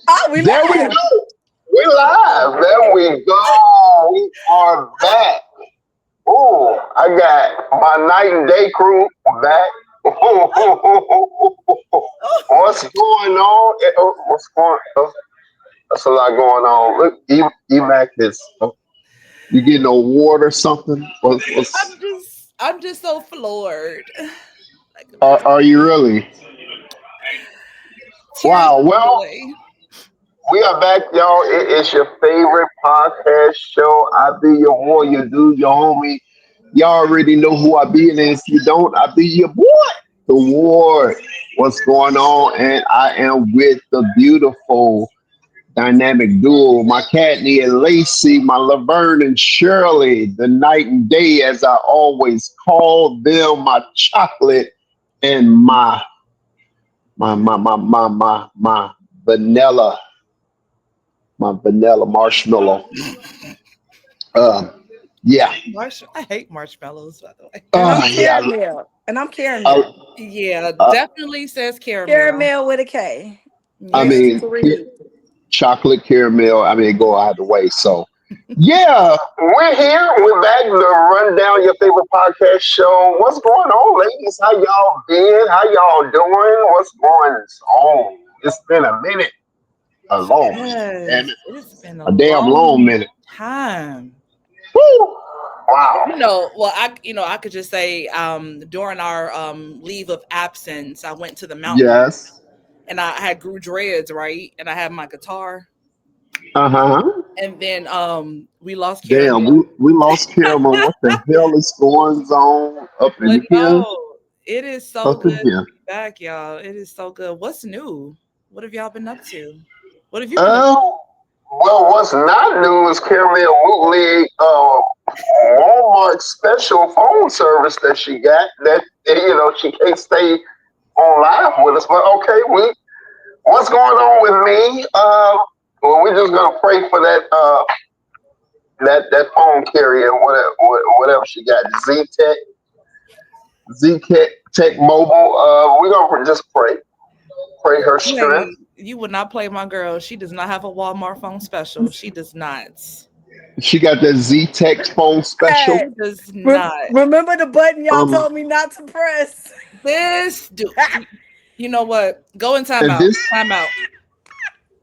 Oh, we There we live. go. We live. There we go. We are back. Ooh, I got my night and day crew back. What's going on? What's going on? That's a lot going on. Look, Emac is. You getting a award or something? What's I'm just so floored. Like are you really? tears Wow. of Well, joy. we are back, y'all. It is your favorite podcast show. I be your warrior, dude, your homie. Y'all already know who I be, and if you don't, I be your boy, the Ward. What's going on? And I am with the beautiful dynamic duo, my Katney and Lacey, my Laverne and Shirley, the night and day, as I always call them, my chocolate and my vanilla, my vanilla marshmallow. Um, yeah, I hate marshmallows, by the way. And I'm yeah. caramel. And I'm Uh, caramel. Yeah, uh, definitely says caramel. Caramel with a K. I Yeah. Extra mean, sweet. chocolate caramel. I mean, go either way. So, yeah, we're here. We're back to run down your favorite podcast show. What's going on, ladies? How y'all been? How y'all doing? What's going on? It's been a minute, a long minute, damn Yes, it, it's been a a damn long long minute. time. Woo! Wow. Well, I could just say, during our leave of absence, I went to the mountain Yes. and I had grew dreads, right? And I had my guitar. Uh huh. And then we lost Damn, caramel. we lost camera. What the hell is going on up But in here? no, it is so Up good in to here. be back, y'all. It is so good. What's new? What have y'all been up to? What have you been up to? Oh, well, what's not new is Caramel Wootley Walmart special phone service that she got. That she can't stay on live with us. But okay, what's going on with me? Well, we're just gonna pray for that phone carrier, whatever she got, Z Tech Mobile. We're gonna just pray her strength. You would not play my girl. She does not have a Walmart phone special. She does not. She got that Z Tech phone special. She Hey, does not. remember the button y'all Um, told me not to press? This do you know what? Go in and timeout. this Timeout.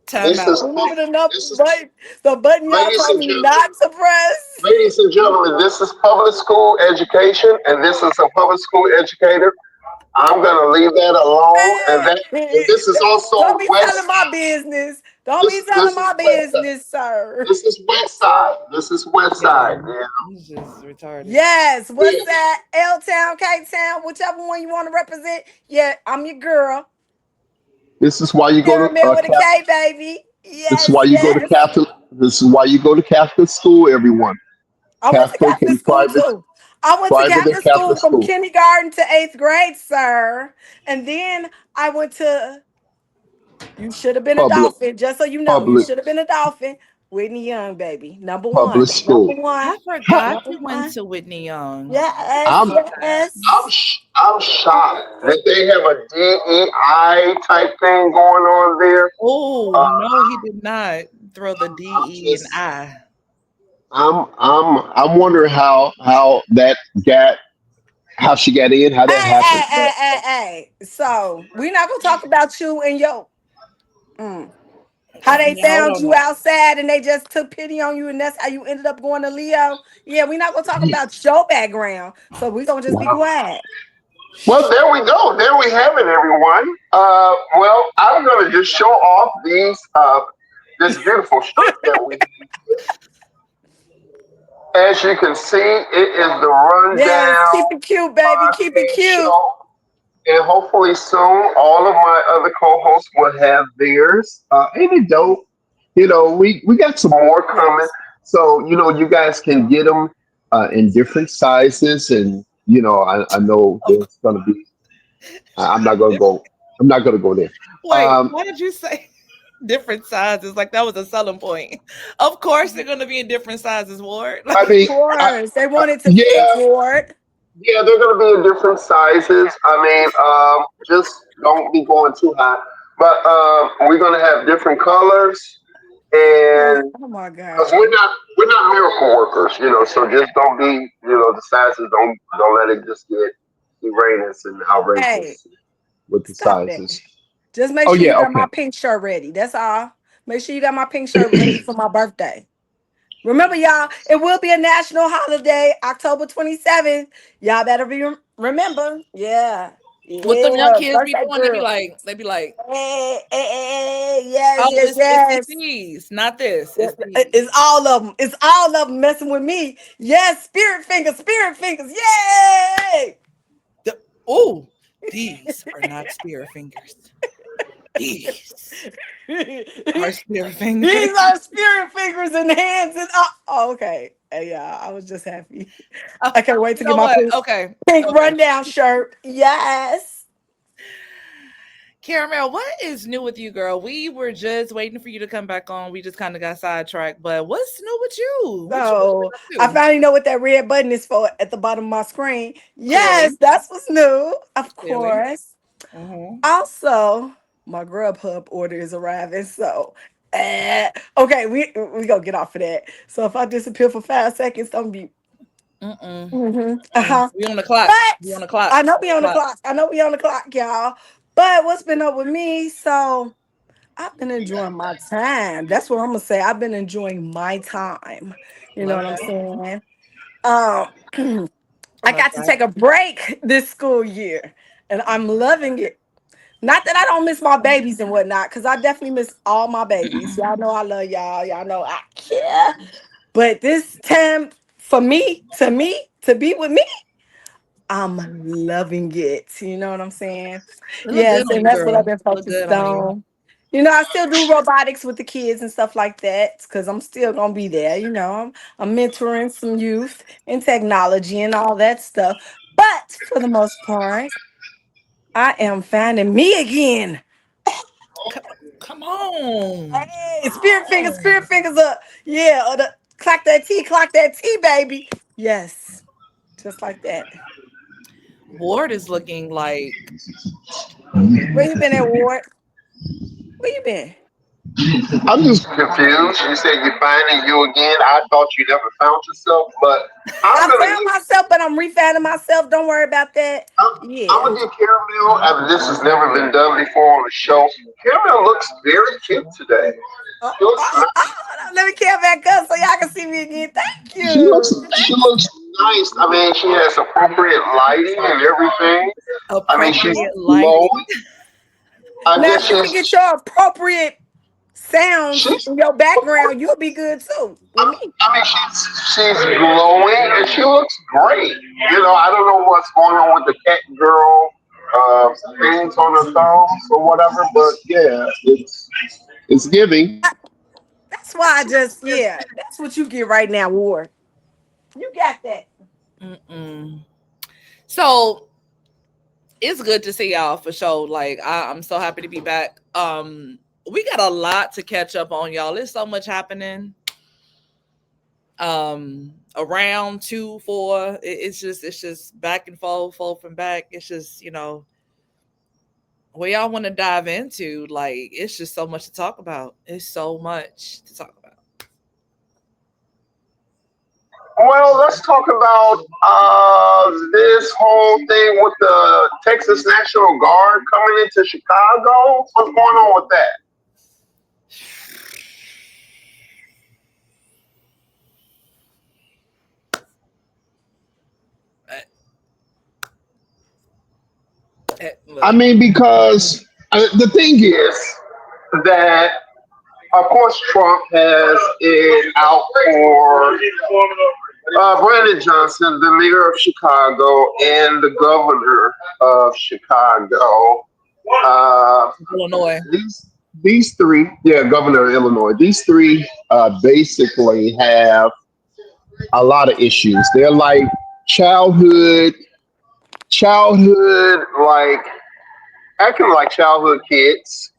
this Timeout. is Remember the number this is button, the button y'all ladies told and me gentlemen. not to press? Ladies and gentlemen, this is public school education, and this is a public school educator. I'm gonna leave that alone, and Hey, this is don't also be telling West. my business. Don't be telling This is my West Side. business, sir. This is West Side. This is West Yeah. Side. Yeah, He's just retarded. Yes, what's yeah. that? L Town, K Town, whichever one you want to represent. Yeah, I'm your girl. This is why you go to Caramel with a K, baby. This is why Yes, you go to yes. Catholic. This is why you go to Catholic school. Everyone, I went to Catholic Catholic and school private, too. I went to private and Catholic school Catholic from school. kindergarten to eighth grade, sir. And then I went to, you should have been a Public, dolphin, just so you know, you public, should have been a dolphin. Whitney Young, baby. Number one. public Number school. one. I forgot Number you went one. to Whitney Young. I Yes, I'm forgot. yes. I'm shocked that they have a DEI type thing going on there. Oh Uh, no, he did not throw the I'm DE and just I. I'm wondering how that got how she got in, how that Hey, happened. hey, hey, hey, hey. So we're not gonna talk about you and your how they Yeah, hold found on. you outside and they just took pity on you and that's how you ended up going to Leo. Yeah, we're not gonna talk Yeah. about your background. So we're gonna just be Wow. quiet. Well, there we go. There we have it, everyone. Well, I'm gonna just show off this beautiful shirt that we. As you can see, it is the Yes, Rundown keep it cute, baby. Keep it Podcast cute. Show. And hopefully soon, all of my other co-hosts will have theirs. Ain't it dope? We got some more coming. Yes. So, you guys can get them in different sizes. And, I know Of there's going to be, I'm not going to course. go, I'm not going to go there. Wait, Um, why did you say different sizes? Like that was a selling point. Of course they're gonna be in different sizes, Ward. I Like Of mean, course. They wanted to fit yeah, for it. yeah, they're going to be in different sizes. I mean, just don't be going too high. But we're gonna have different colors, and Oh my because God. we're not miracle workers, so just don't be, the sizes don't let it just get erroneous and Hey, outrageous with the stop that. sizes. Just make Oh sure you yeah, got my okay. pink shirt ready. That's all. Make sure you got my pink shirt ready for my birthday. Remember, y'all, it will be a national holiday, October 27th. Y'all better remember. Yeah. What them young Yeah. kids be Birthday doing? They be girl. like, Hey, hey, hey, hey, yes, oh, yes, it's yes. these, not this. Yeah, It's these. it's all of them. It's all of them messing with me. Yes, spirit fingers, spirit fingers. Yay! Oh, these are not spirit fingers. These are spirit fingers. These are spirit fingers and hands and oh, okay. Hey, yeah, I was just happy. I can't wait You to get know my what? pink, Okay. pink Okay. rundown shirt. Yes. Caramel, what is new with you, girl? We were just waiting for you to come back on. We just kind of got sidetracked, but what's new with you? What you So been I up to? finally know what that red button is for at the bottom of my screen. Yes, Clearly. that's what's new. Of Clearly. course. Mm-hmm. Also, my Grubhub order is arriving. So, okay, we gonna get off of that. So if I disappear for 5 seconds, don't be. Mm-mm. Uh-huh. We on the clock. We on But the clock. I know we on the Clock. clock. I know we on the clock, y'all. But what's been up with me? So I've been enjoying my time. That's what I'm gonna say. I've been enjoying my time. You know Love what I'm that. saying? Um, I Love got to that. take a break this school year, and I'm loving it. Not that I don't miss my babies and whatnot, because I definitely miss all my babies. Y'all know I love y'all. Y'all know I care. But this time for me, to be with me, I'm loving it. You know what I'm saying? It look good Yes, on and you, that's what I've girl. been Look focused good on you. on. I still do robotics with the kids and stuff like that because I'm still gonna be there. I'm mentoring some youth in technology and all that stuff. But for the most part, I am finding me again. Come, come on. Hey, Come spirit on. fingers up. Yeah, or the clock that T, baby. Yes, just like that. Ward is looking like Where you been at, Ward? Where you been? I'm just confused. You said you're finding you again. I thought you never found yourself, but I'm I gonna found give myself, but I'm refounding myself. Don't worry about that. I'm Yeah. gonna give Caramel. This has never been done before on the show. Caramel looks very cute today. Oh, She looks oh, oh, hold on. Let me care back up so y'all can see me again. Thank She looks you. she looks nice. I mean, she has appropriate lighting and everything. I mean, she's appropriate lighting. glowing. I Now, guess if you can get your appropriate sounds she's. in your background, you'll be good too with me. I mean, she's glowing and she looks great. I don't know what's going on with the cat girl things on her thumbs or whatever, but yeah, it's giving. That's why yeah, that's what you get right now, Ward. You got that. Mm-mm. So it's good to see y'all for sure. Like I'm so happy to be back. We got a lot to catch up on, y'all. There's so much happening. Around 2 4. It's just back and forth and back. It's just, what y'all want to dive into. Like, it's just so much to talk about. It's so much to talk about. Well, let's talk about this whole thing with the Texas National Guard coming into Chicago. What's going on with that? I Look, mean, because the thing is that, of course, Trump has it out for Brandon Johnson, the mayor of Chicago, and the governor of Chicago. Uh, Illinois. these three, yeah, governor of Illinois. These three basically have a lot of issues. They're like childhood, childhood, like acting like childhood kids,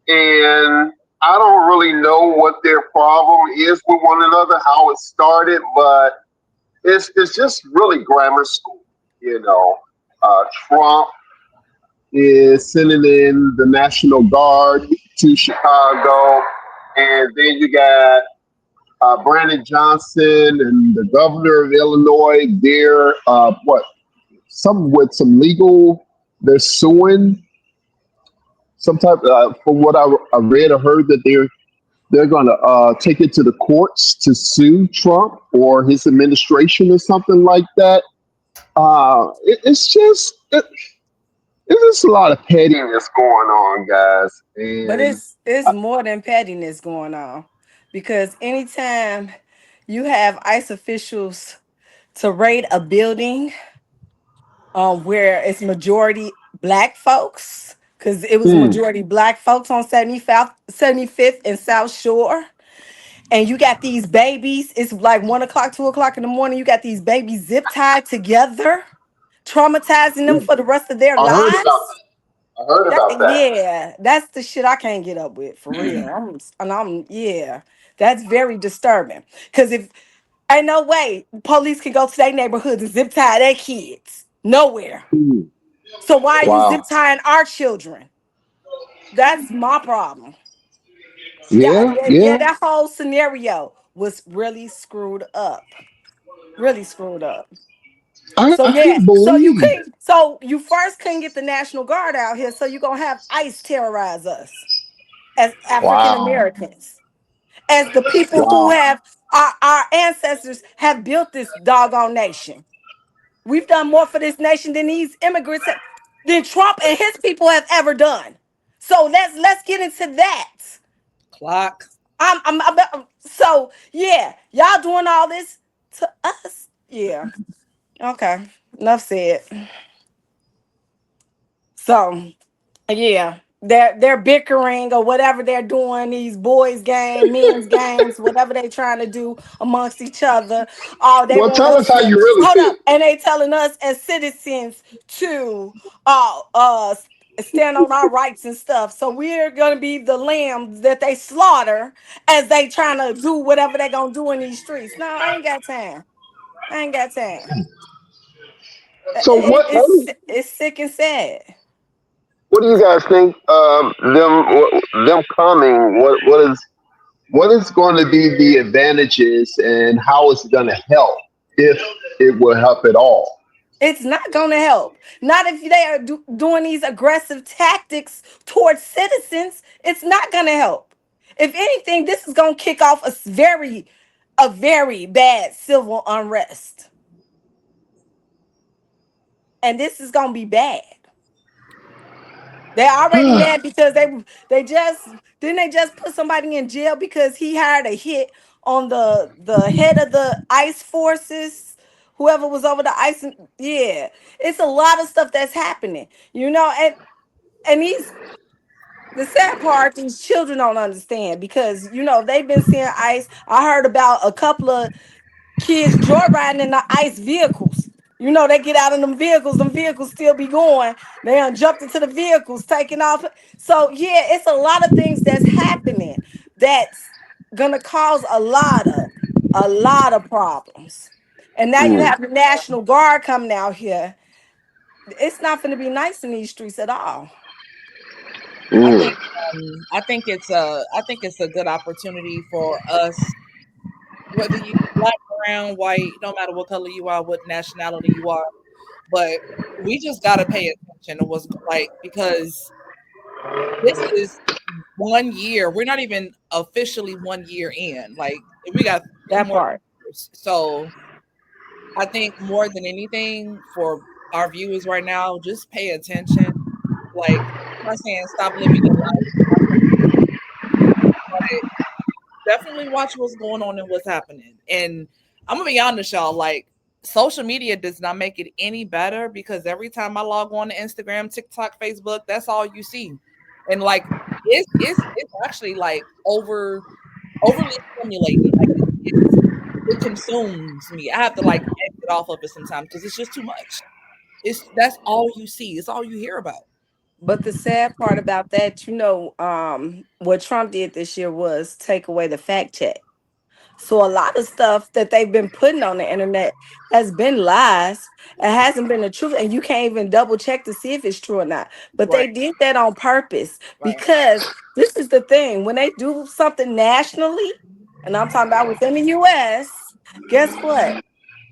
and I don't really know what their problem is with one another, how it started, but it's just really grammar school, you know. Trump is sending in the National Guard to Chicago, and then you got Brandon Johnson and the governor of Illinois. They're some with some legal. They're suing some type. From what I read or heard, that they're going to take it to the courts to sue Trump or his administration or something like that. It's just a lot of pettiness going on, guys. But And it's more than pettiness going on, because anytime you have ICE officials to raid a building where it's majority black folks, because it was mm, majority black folks on 75th and South Shore, and you got these babies, it's like 1 o'clock, 2 o'clock in the morning, you got these babies zip tied together, traumatizing them for the rest of their I heard about lives. that. I heard That, about that. yeah, that's the shit I can't get up with for real. Yeah, that's very disturbing. Cause if ain't no way police can go to their neighborhoods and zip tie their kids. Nowhere. Mm, So why are you zip wow. tying our children? That's my problem. Yeah, Yeah, yeah, yeah. yeah. That whole scenario was really screwed up. Really screwed up. So I yeah, couldn't so you believe it. couldn't. So you first couldn't get the National Guard out here. So you gonna have ICE terrorize us as African Wow. Americans, as the people who Wow. have our ancestors have built this doggone nation. We've done more for this nation than these immigrants than Trump and his people have ever done. So let's get into that. Clock. So yeah, y'all doing all this to us. Yeah. Okay. Enough said. So yeah, they're bickering or whatever they're doing, these boys game, men's games, whatever they trying to do amongst each other. Oh, they Well, want tell us us how to you really hold feel. up, and they telling us as citizens to stand on our rights and stuff. So we're gonna be the lambs that they slaughter as they trying to do whatever they gonna do in these streets. No, I ain't got time. I ain't got time. So It's sick and sad. what do you guys think? Them coming. What is going to be the advantages, and how is it going to help, if it will help at all? It's not going to help. Not if they are doing these aggressive tactics towards citizens. It's not going to help. If anything, this is going to kick off a very bad civil unrest, and this is going to be bad. They're already mad because they just put somebody in jail because he hired a hit on the head of the ICE forces, whoever was over the ICE. Yeah, it's a lot of stuff that's happening, and the sad part, these children don't understand because they've been seeing ICE. I heard about a couple of kids joyriding in the ICE vehicles. They get out of them vehicles still be going. They done jumped into the vehicles, taking off. So yeah, it's a lot of things that's happening that's gonna cause a lot of problems. And now you Mm, have the National Guard coming out here. It's not gonna be nice in these streets at all. I mm, think I think it's a good opportunity for us, whether you black, brown, white, no matter what color you are, what nationality you are, but we just gotta pay attention to what's like, because this is 1 year. We're not even officially 1 year in. Like, we got 3 That more part. years. So I think more than anything for our viewers right now, just pay attention. Like, I'm not saying stop living your life, but definitely watch what's going on and what's happening. And I'm gonna be honest, y'all, like, social media does not make it any better, because every time I log on to Instagram, TikTok, Facebook, that's all you see. And like, it's actually like overly stimulating. Like, it consumes me. I have to like exit off of it sometimes because it's just too much. That's all you see. It's all you hear about. But the sad part about that, what Trump did this year was take away the fact check. So a lot of stuff that they've been putting on the internet has been lies. It hasn't been the truth, and you can't even double check to see if it's true or not. But they Right. did that on purpose Right. because this is the thing: when they do something nationally, and I'm talking about within the U.S., guess what?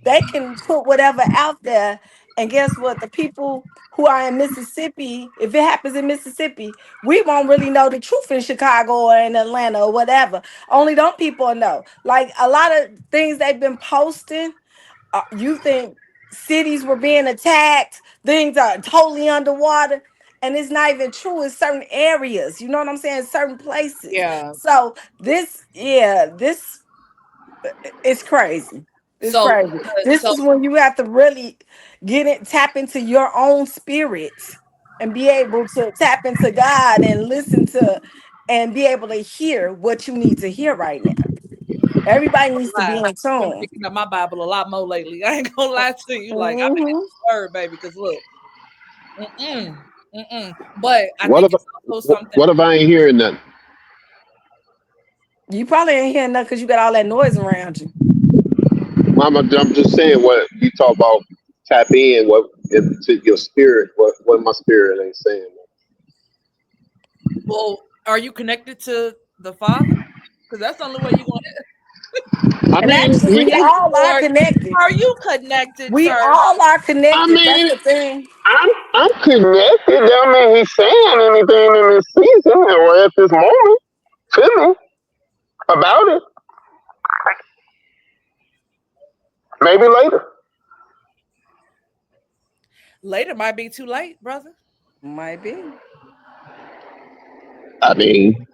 They can put whatever out there, and guess what? The people who are in Mississippi, if it happens in Mississippi, we won't really know the truth in Chicago or in Atlanta or whatever. Only them people know. Like a lot of things they've been posting, you think cities were being attacked, things are totally underwater. And it's not even true in certain areas. You know what I'm saying? Certain places. Yeah. So this it's crazy. It's So crazy. This so is when you have to really tap into your own spirit and be able to tap into God and listen to and be able to hear what you need to hear right now. Everybody needs to be lie. in I've been tune. picking up my Bible a lot more lately. I ain't gonna lie to you. Like I've been in Hmm. this word, baby. Because look, mm-mm, mm-mm. But I What think if it's also something. what if I ain't hearing nothing? You probably ain't hearing nothing because you got all that noise around you. Mama, I'm just saying what you talk about. Tap in what into your spirit. What my spirit ain't saying. Well, are you connected to the Father? Because that's the only way you're gonna. I And mean, actually, we all are Or connected. are you connected, We sir? all are I connected. That's mean, the thing. I'm connected. I mean, he's saying anything in this season or at this moment to me about it. Maybe later. Later might be too late, brother. Might be. I mean,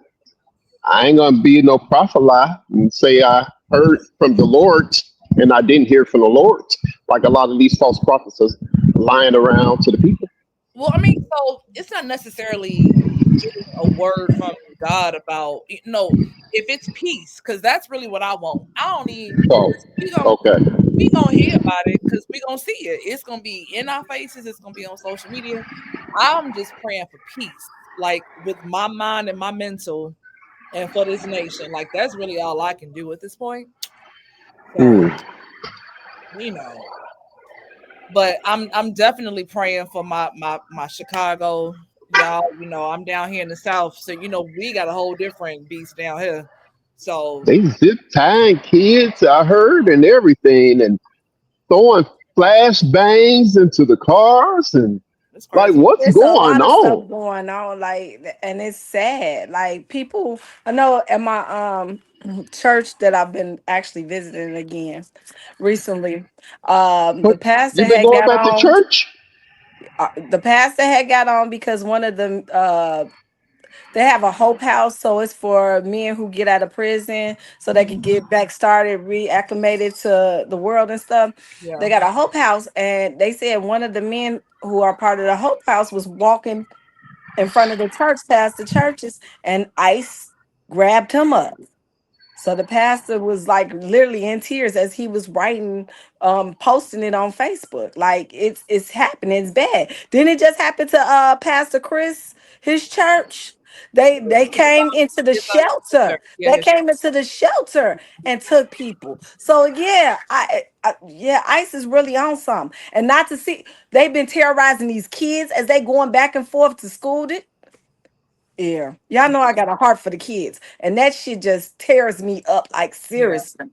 I ain't gonna be no prophet lie and say I heard from the Lord and I didn't hear from the Lord, like a lot of these false prophets are lying around to the people. Well, I mean, so it's not necessarily getting a word from God about if it's peace, because that's really what I want. I don't need Oh, we gonna okay. we gonna hear about it because we gonna see it. It's gonna be in our faces. It's gonna be on social media. I'm just praying for peace, like with my mind and my mental, and for this nation. Like that's really all I can do at this point. Hmm. So you know, but I'm definitely praying for my Chicago y'all. I'm down here in the South, so we got a whole different beast down here. So They zip tying kids, I heard, and everything, and throwing flashbangs into the cars, and it's like, crazy. what's It's a going lot of on? stuff going on, like, and it's sad. Like people, I know at my church that I've been actually visiting again recently. But The pastor you been had going got back to on. church? The pastor had got on because one of them they have a hope house, so it's for men who get out of prison so they can get back started, reacclimated to the world and stuff. Yeah, They got a hope house, and they said one of the men who are part of the hope house was walking in front of the church past the churches, and ICE grabbed him up. So the pastor was like literally in tears as he was writing, posting it on Facebook. Like it's happening, it's bad. Didn't it just happen to Pastor Chris, his church? They his came into the father, shelter. yeah, They his came into the shelter and took people. So yeah, yeah, ICE is really on something. And not to see they've been terrorizing these kids as they going back and forth to school. Yeah. Y'all know I got a heart for the kids. And that shit just tears me up. Like yeah. seriously.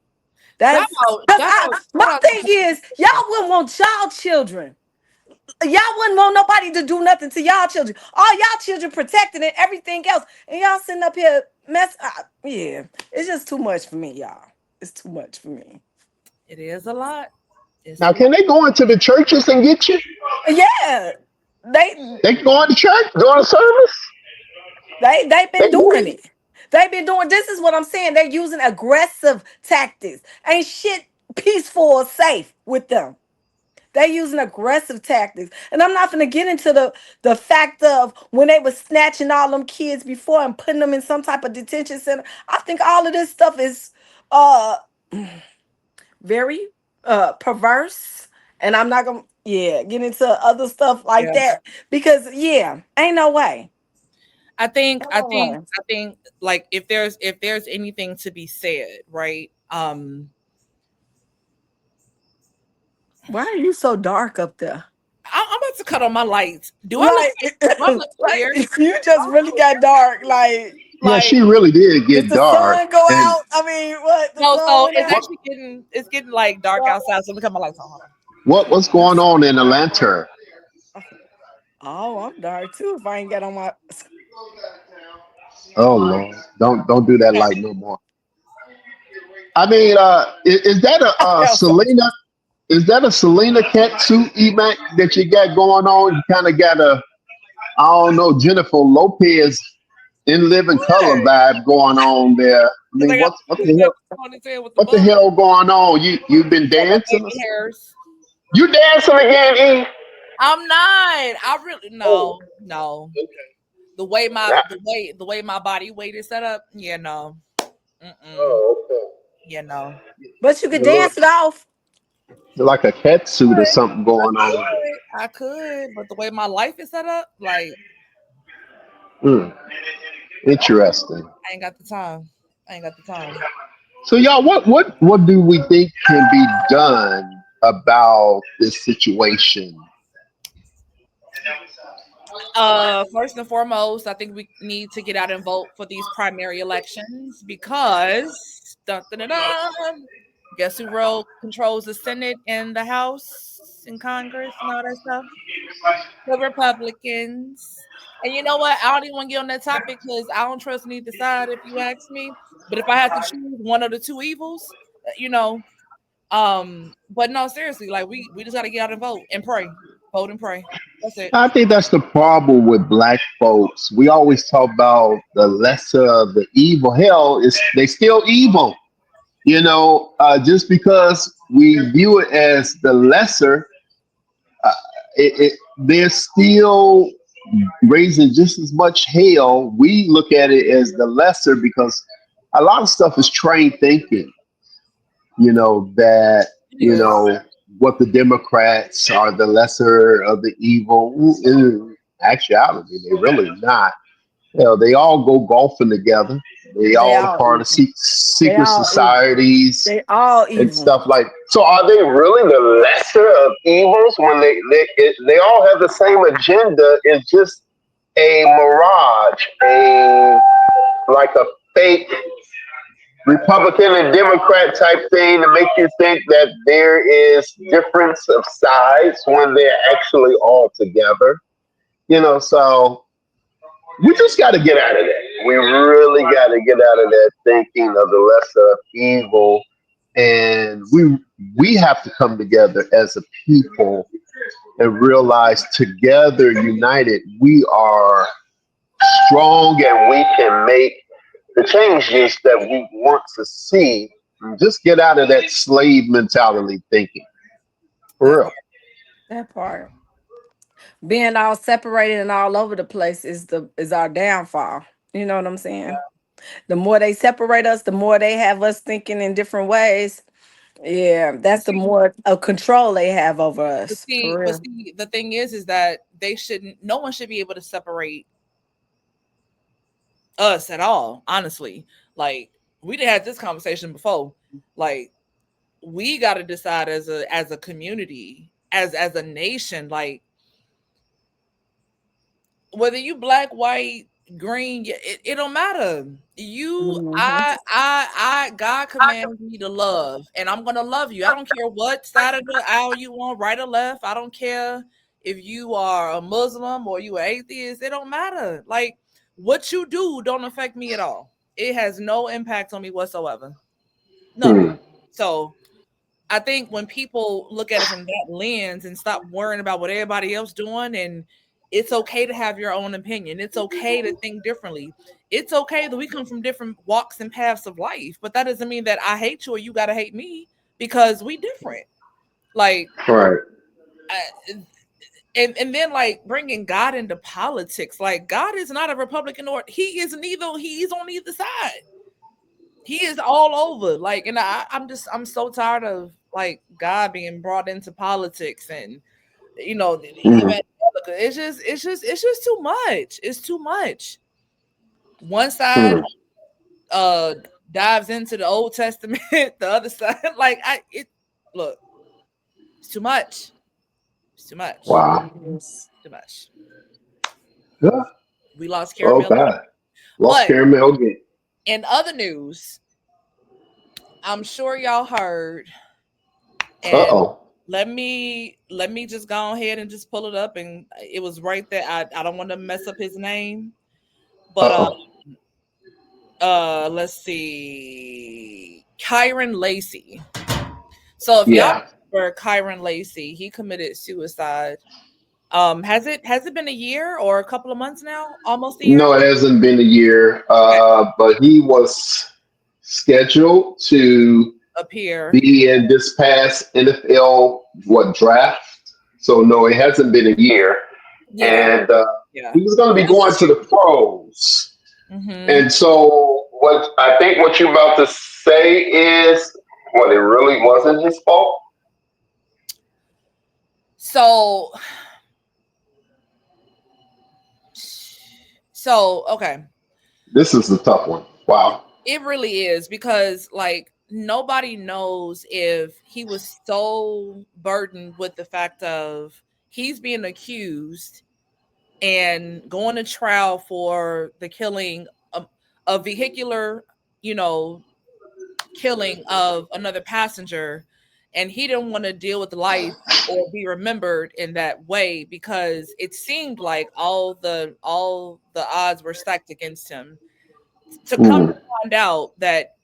That's because my Shout out thing to is y'all wouldn't want y'all children. Y'all wouldn't want nobody to do nothing to y'all children. All y'all children protected and everything else. And y'all sitting up here yeah. It's just too much for me, y'all. It's too much for me. it is a lot. It's a Now, can lot. they go into the churches and get you? Yeah. They They can go into church during the service. they've They been can doing get. it. They've been doing this is what I'm saying. They're using aggressive tactics. Ain't shit peaceful or safe with them. They're using aggressive tactics. And I'm not gonna get into the fact of when they was snatching all them kids before and putting them in some type of detention center. I think all of this stuff is uh very perverse. And I'm not gonna get into other stuff like Yeah. that because ain't no way. I think Ain't I no think way. I think like if there's anything to be said, right? Um, Why are you so dark up there? I'm about to cut on my lights. Like, Do I look like weird? you just really got dark. Like, Yeah, Like she really did did get the dark. sun go And out? I mean, what? The no, sun so went it's out? what actually getting like dark outside. So let me cut my lights on. Hold on. what's going on in Atlanta? Oh, I'm dark too. If I ain't got on my, Oh Lord, don't do that Yeah. light no more. I mean, is that I a felt so. Selena? Is that a Selena cat suit, Emac, that you got going on? You kind of got a, I don't know, Jennifer Lopez in living color What? vibe going on there. I Because mean, I got what the the hell? ponytail with the What the bun. hell going on? You've been Got my dancing? Or baby something? hairs. You dancing again, E? I'm not. I really Oh, no. okay. Nah. The way my body weight is set up. Yeah, no. Mm-mm. Oh, okay. Yeah, no. But you could You look dance it off. like a cat suit or something I going on. could, I could, but the way my life is set up, like Hmm, interesting. I ain't got the time. I ain't got the time. So, y'all, what do we think can be done about this situation? First and foremost, I think we need to get out and vote for these primary elections because dun, dun, dun, dun, guess who controls the Senate and the House and Congress and all that stuff? The Republicans. And you know what? I don't even want to get on that topic because I don't trust neither side, if you ask me. But if I had to choose one of the two evils, you know, but no, seriously, like we just gotta get out and vote and pray. Vote and pray. That's it. I think that's the problem with black folks. We always talk about the lesser of the evil. Hell, is they still evil. Just because we view it as the lesser, uh, they're still raising just as much hell. We look at it as the lesser because a lot of stuff is trained thinking. That It you is. know what the Democrats are the lesser of the evil. In actuality, they're really not. They all go golfing together. They They all are all part of evil. They secret all evil. societies They all and evil. stuff like. So, are they really the lesser of evils when they all have the same agenda? It's just a mirage, a like a fake Republican and Democrat type thing to make you think that there is difference of sides when they're actually all together. So we just got to get out of that. We really got to get out of that thinking of the lesser of evil, and we have to come together as a people and realize together, united, we are strong and we can make the changes that we want to see. And just get out of that slave mentality thinking. That For real. part. That part. Being all separated and all over the place is our downfall. You know what I'm saying? The more they separate us, the more they have us thinking in different ways. Yeah, that's the See, more of control they have over us. For but real. see, the thing is that they shouldn't. No one should be able to separate us at all. Honestly, like we didn't have this conversation before. Like we got to decide as a community, as a nation, like whether you black, white, green, it don't matter. Mhm. God commands me to love, and I'm gonna love you. I don't care what side of the aisle you on, right or left. I don't care if you are a Muslim or you an atheist. It don't matter. Like what you do don't affect me at all. It has no impact on me whatsoever. None. Hmm. So I think when people look at it from that lens and stop worrying about what everybody else doing, and it's okay to have your own opinion. It's okay to think differently. It's okay that we come from different walks and paths of life, but that doesn't mean that I hate you or you got to hate me because we different. Like, Right. I, and then like bringing God into politics. Like God is not a Republican or he is neither. He's on either side. He is all over. Like, and I'm so tired of like God being brought into politics and Hmm. even it's just too much. It's too much. One side Hmm. uh dives into the Old Testament, the other side. Like look, it's too much. It's too much. Wow. Too much. Yeah. We lost Oh caramel. God. Lost But caramel again. in other news, I'm sure y'all heard, and Uh-oh. let me just go ahead and just pull it up, and it was right there. I don't want to mess up his name, but Uh-oh. let's see, Kyron Lacey. So if y'all Yeah. remember Kyron Lacey, he committed suicide. Has it been a year or a couple of months now? Almost a No, year? it hasn't been a year. Okay. But he was scheduled to Appear. be in this past NFL draft. So no, it hasn't been a year. Yeah. And Yeah. he was going to be going to the pros. Mm-hmm. And so what I think what you're about to say is what it really wasn't his fault. So okay. This is the tough one. Wow. It really is, because like nobody knows if he was so burdened with the fact of he's being accused and going to trial for the killing of a vehicular, you know, killing of another passenger, and he didn't want to deal with life or be remembered in that way, because it seemed like all the odds were stacked against him, to come to Mm, find out that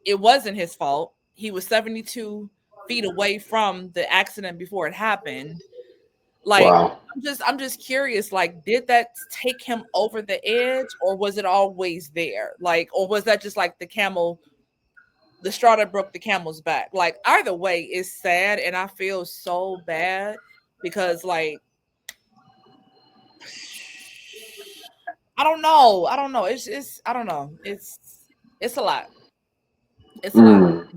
it wasn't his fault. He was 72 feet away from the accident before it happened. Like, wow. I'm just curious, like, did that take him over the edge, or was it always there? Like, or was that just like the straw that broke the camel's back? Like, either way, it's sad, and I feel so bad, because like I don't know. It's I don't know. It's a lot. It's a lot. Mm.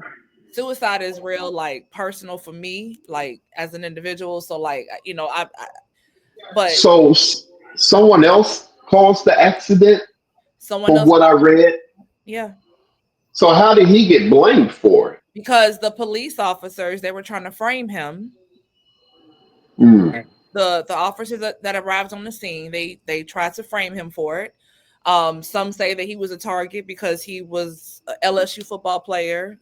Suicide is real, like personal for me, like as an individual. So like, but So someone else caused the accident someone from else, what I read. yeah, So how did he get blamed for it? because the police officers, they were trying to frame him. Mm, The officers that arrived on the scene, they tried to frame him for it. Some say that he was a target because he was a LSU football player,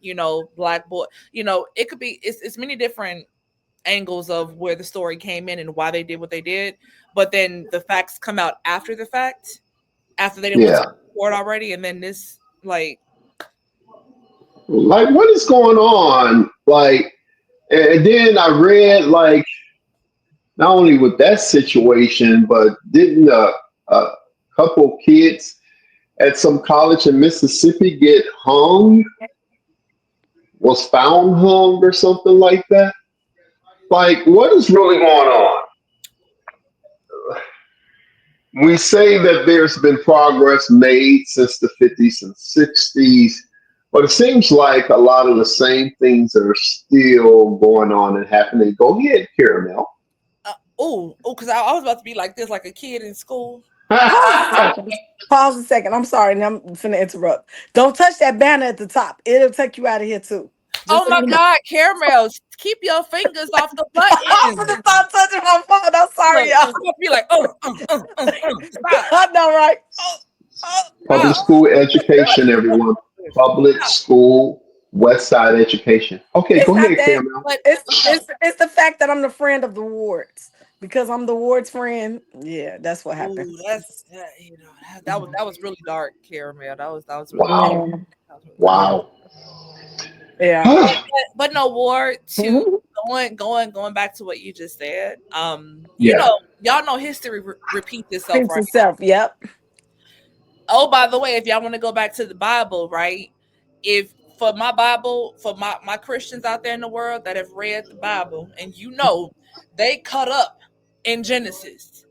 black boy. It could be, it's many different angles of where the story came in and why they did what they did. But then the facts come out after the fact, after they didn't went to yeah. court already, and then this, like, Like what is going on? Like, and then I read like not only with that situation, but didn't a couple kids at some college in Mississippi get hung, was found hung or something like that? Like, what is really going on? We say that there's been progress made since the 50s and 60s, but it seems like a lot of the same things are still going on and happening. Go ahead, Caramel. because I was about to be like this, like a kid in school. Pause a second. Pause a second. I'm sorry. Now I'm finna interrupt. Don't touch that banner at the top. It'll take you out of here too. Just Oh so my you know. God, caramels, keep your fingers off the I'm button. gonna stop touching my phone. I'm sorry, Look, y'all. I'm gonna be like, stop, I know, right? Oh, oh, Public stop. school education, everyone. Public school, West Side education. Okay, it's go not ahead, that. Caramel. But It's the fact that I'm the friend of the wards because I'm the ward's friend. Yeah, that's what happened. oh, that was really dark, caramel. That was really dark. Wow. Yeah. That was really dark. Wow. Yeah. But no, Ward, to going back to what you just said. Yeah. Y'all know history repeats itself, Pinch right? yourself. Yep. Oh, by the way, if y'all want to go back to the Bible, right? If for my Bible, for my Christians out there in the world that have read the Bible, and they cut up in Genesis.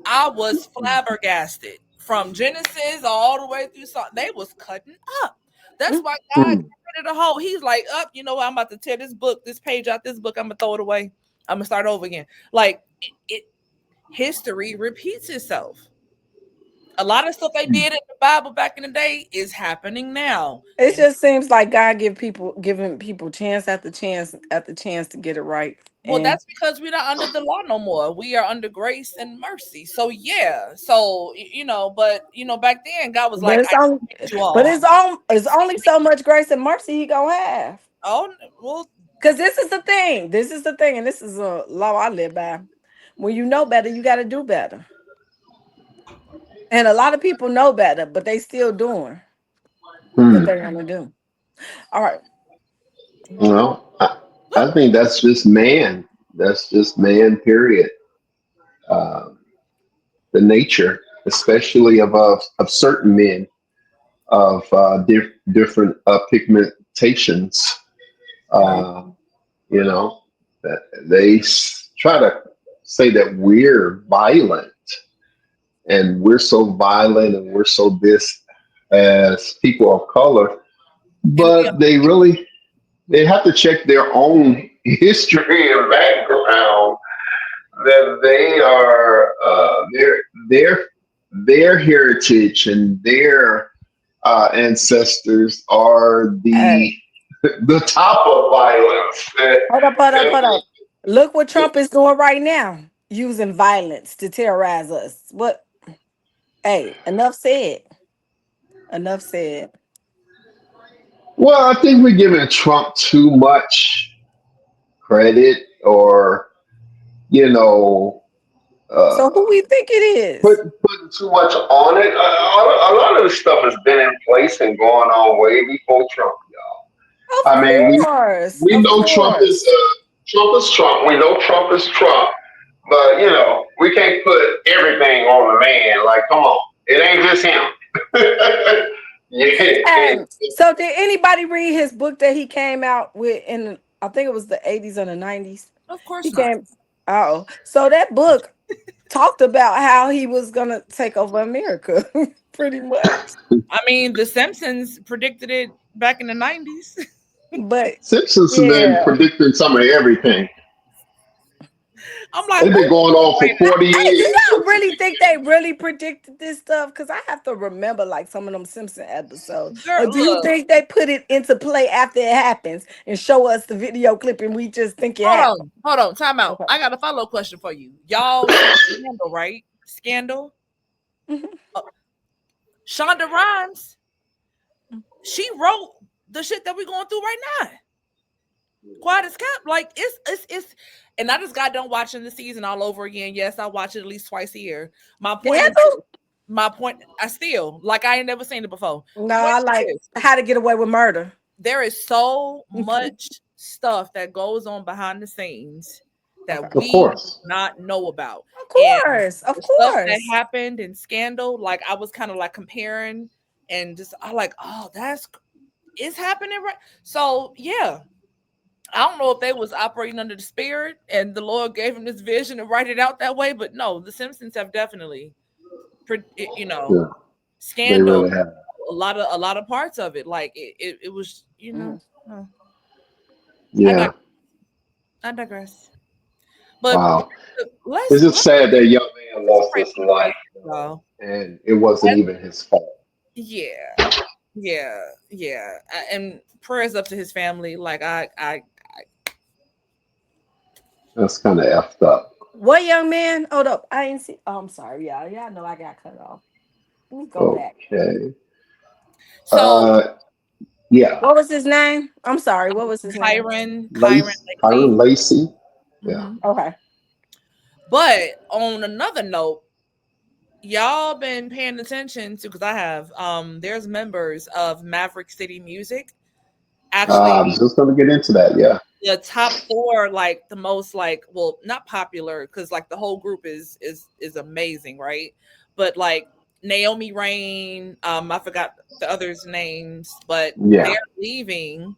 I was flabbergasted from Genesis all the way through. They was cutting up. That's why God Mm. created a whole. He's like, up. I'm about to tear this page out. This book, I'm gonna throw it away. I'm gonna start over again. Like history repeats itself. A lot of stuff they did in the Bible back in the day is happening now. It And just seems like God giving people chance after chance after chance to get it right. well, And that's because we're not under the law no more. We are under grace and mercy. So yeah. So but back then God was but like, it's I on accept you but all. it's only so much grace and mercy he gonna have. Oh well, Because this is the thing. This is the thing, and this is a law I live by. When you know better, you gotta do better. And a lot of people know better, but they still doing what Hmm. they want to do. All right. Well, I think that's just man. That's just man. Period. Uh, the nature, especially of certain men, of different pigmentations. Uh, you know, that try to say that we're violent and we're so violent and we're so this as people of color, and we are, but they have to check their own history and background that they are their their heritage and their ancestors are Hey, the top of violence. hold up, hold up, hold up. Look what Trump is doing right now, using violence to terrorize us. What? Hey, enough said. Enough said. Well, I think we're giving Trump too much credit, or you know, uh, So who we think it is? putting too much on it. A lot of this stuff has been in place and going on way before Trump. Of I mean, course, we of know course. Trump is Trump. We know Trump is Trump, but we can't put everything on the man. Like, come on, it ain't just him. Yeah. And so, did anybody read his book that he came out with in? I think it was the 80s or the 90s. of He course not. came. Oh, so that book talked about how he was gonna take over America, pretty much. I mean, The Simpsons predicted it back in the 90s. But Simpsons have been yeah, predicting some of everything. I'm like, They've what been going on for right 40 hey, do years. y'all really think they really predicted this stuff? Because I have to remember like some of them Simpson episodes. now? Or Girl, do you look, think they put it into play after it happens and show us the video clip and we just think it happened? hold on, time out. Okay. I got a follow question for you. Y'all see Scandal, right? Scandal. Mhm. Uh, Shonda Rhimes, she wrote the shit that we're going through right now. Quiet as kept. Like it's and I just got done watching the season all over again. Yes, I watch it at least twice a year. My point is Scandal? my point I still like I ain't never seen it before. No, Point I like is How to Get Away with Murder. there is so Okay. much stuff that goes on behind the scenes that Of we do course. not know about. Of And course. Of the stuff that course. happened in Scandal, like I was kind of like comparing and just I like, oh, it's happening right. So yeah, I don't know if they was operating under the spirit and the Lord gave him this vision to write it out that way, but no, the Simpsons have definitely, Yeah, they Scandal, really have. a lot of parts of it, like it was, Mhm. uh, I Yeah. dig- I digress. But Wow. It's let's just let's sad that young man lost pray his for the life, president, though. and it wasn't even his fault. Yeah, yeah, and prayers up to his family. Like That's kind of effed up. What young man? Hold up. I ain't see. Oh, I'm sorry, y'all. Y'all know I got cut off. Let me go back. Okay. so Uh, yeah. What was his name? I'm sorry. What was his name? Kyron Kyron Lacey. Lacey. Yeah. hmm Okay. But on another note, y'all been paying attention to because I have there's members of Maverick City Music I actually was just going to get into that. Yeah. the top four, like the most like, well, not popular because like the whole group is amazing, right? But like Naomi Rain, I forgot the others names, but they're Yeah. leaving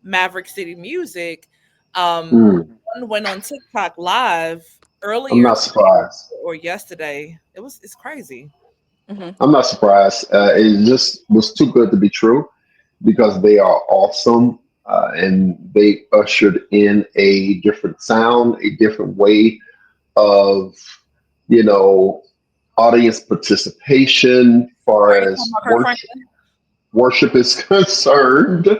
Maverick City Music. um Mm. One went on TikTok live I'm earlier not today surprised. or yesterday. It's crazy. Hmm. I'm not surprised. It just was too good to be true because they are awesome, and they ushered in a different sound, a different way of, you know, audience participation, Are far you talking as about Kirk Franklin? worship is concerned.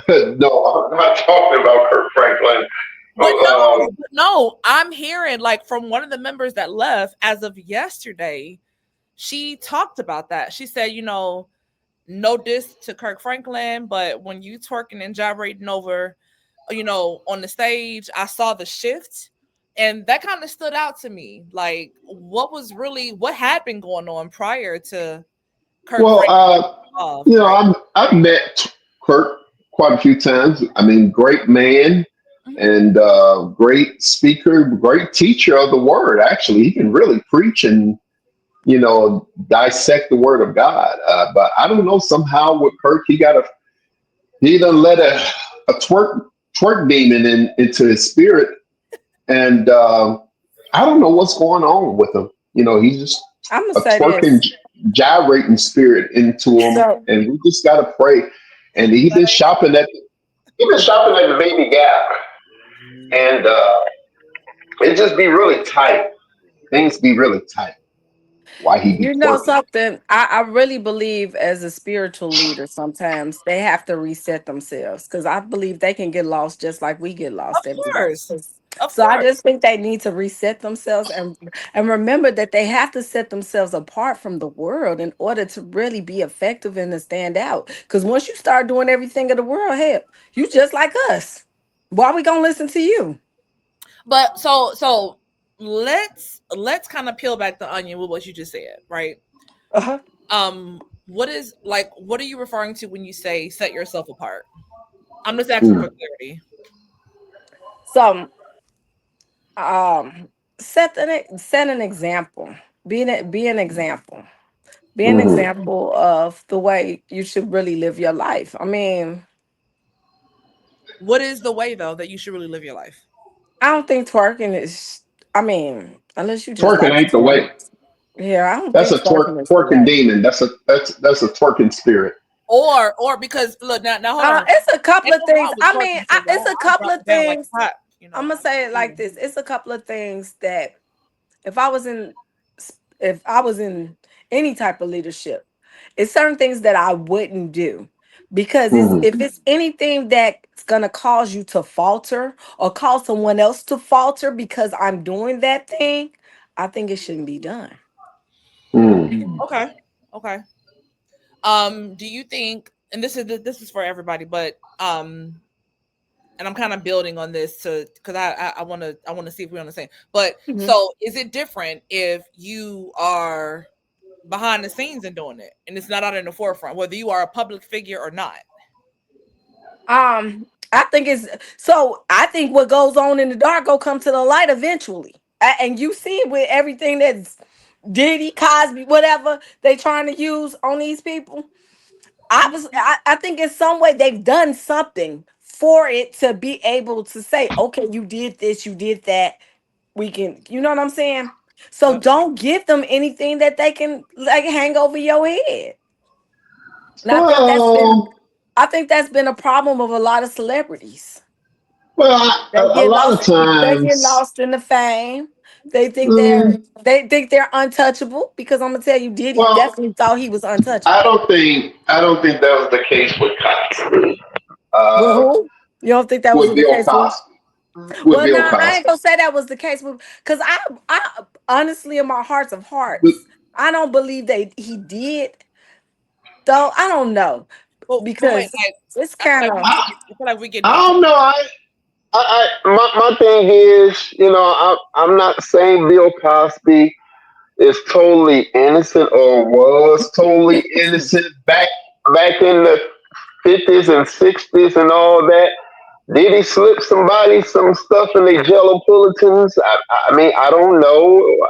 No, I'm not talking about Kirk Franklin. But Oh, no, I'm hearing like from one of the members that left as of yesterday. She talked about that. She said, no diss to Kirk Franklin, but when you twerking and gyrating over, on the stage, I saw the shift, and that kind of stood out to me. Like, what had been going on prior to Kirk well, Franklin involved, you know, right? I've met Kirk quite a few times. I mean, great man Mhm. and great speaker, great teacher of the word. Actually, he can really preach and dissect the word of God. But I don't know, somehow with Kirk, he done let a twerk demon into his spirit, and I don't know what's going on with him. He's just I'm gonna a say twerking, this. gyrating spirit into him, So and we just gotta pray. And he been shopping at the Baby Gap, and it just be really tight. Things be really tight. Why he be you know twerking? something, I really believe as a spiritual leader, sometimes they have to reset themselves because I believe they can get lost just like we get Of lost every day. course, of So I course. just think they need to reset themselves and remember that they have to set themselves apart from the world in order to really be effective and to stand out. Because once you start doing everything of the world, hell, you just like us. Why we gonna listen to you? But so let's kind of peel back the onion with what you just said, right? Uh-huh. What are you referring to when you say set yourself apart? I'm just asking for Mm, clarity. So set an example. Be an example. Be an mhm. example of the way you should really live your life. I mean, What is the way though that you should really live your life? I don't think twerking is. I mean, unless you just Twerking like to ain't the twerk. way. Yeah, I don't That's think a twerking is the twerking way. demon. That's a twerking spirit. Or because look now hold on. It's a couple Ain't of nothing things. wrong with I twerking mean, because it's a I'll couple drop of it down like things. a hot, I'm gonna say it like this. It's a couple of things that if I was in, if I was in any type of leadership, it's certain things that I wouldn't do because it's Mhm. if it's anything that's gonna cause you to falter or cause someone else to falter because I'm doing that thing, I think it shouldn't be done. Mm. Okay. Okay. Do you think, and this is for everybody, but and I'm kind of building on this to because I want to see if we're on the same. But Mhm. so is it different if you are behind the scenes and doing it and it's not out in the forefront, whether you are a public figure or not? I think it's so. I think what goes on in the dark will come to the light eventually, and you see it with everything that's Diddy, Cosby, whatever they trying to use on these people. I think in some way they've done something for it to be able to say, okay, you did this, you did that. We can, you know what I'm saying? So Yep. don't give them anything that they can like hang over your head. And Well, I think that's been a problem of a lot of celebrities. well, They a get lot of lost. They get times, lost in the fame. They think mm, they're untouchable because I'm gonna tell you, Diddy well, definitely thought he was untouchable. I don't think that was the case with Cosby. With Uh, who? You don't think that was with the Bill case with? Cosby. With Well, no, Bill I ain't Cosby. gonna say that was the case with because I honestly, in my hearts of But, hearts, I don't believe that he did. Though I don't know But wait, because guys, it's I feel kind like of. we getting I deep. don't know. My thing is, I'm not saying Bill Cosby is totally innocent or was totally innocent back in the 50s and 60s and all that. Did he slip somebody some stuff in their jello bulletins? I mean, I don't know.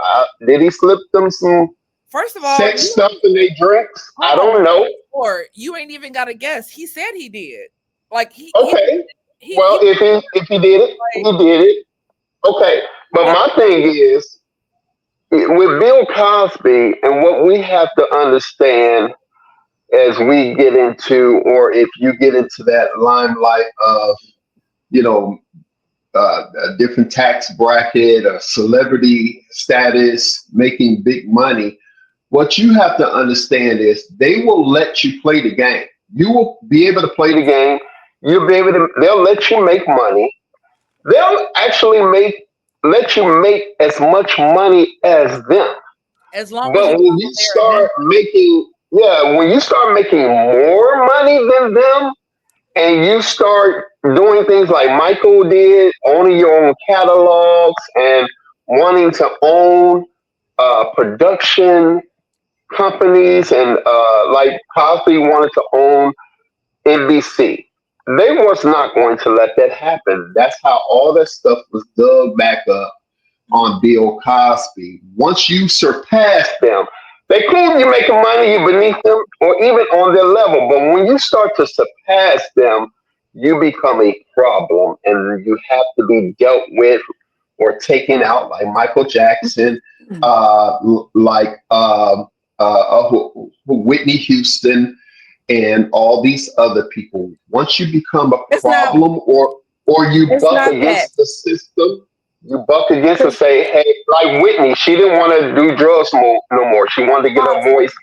Did he slip them some First of all, sex stuff in their drinks? I hold on, don't know. or you ain't even got to guess. He said he did. Like Okay. he Well, if he did it, like he did it. Okay. But I, my thing is with Bill Cosby and what we have to understand as we get into, or if you get into that limelight of, you know, a different tax bracket, a celebrity status, making big money. What you have to understand is they will let you play the game. You will be able to play the game. You'll be able to. They'll let you make money. They'll actually let you make as much money as them. As long as But you when you follow their start agenda. making, yeah, when you start making more money than them, and you start doing things like Michael did, owning your own catalogs and wanting to own production companies, and like Cosby wanted to own NBC. They was not going to let that happen. That's how all that stuff was dug back up on Bill Cosby. Once you surpass them, they cool you making money, you beneath them, or even on their level. But when you start to surpass them, you become a problem, and you have to be dealt with or taken out, like Michael Jackson, like Whitney Houston, and all these other people. Once you become a It's not. problem, or you It's buck not that. against the system, you buck against and say, hey, like Whitney, she didn't want to do drugs no more. She wanted to get her Pause. voice,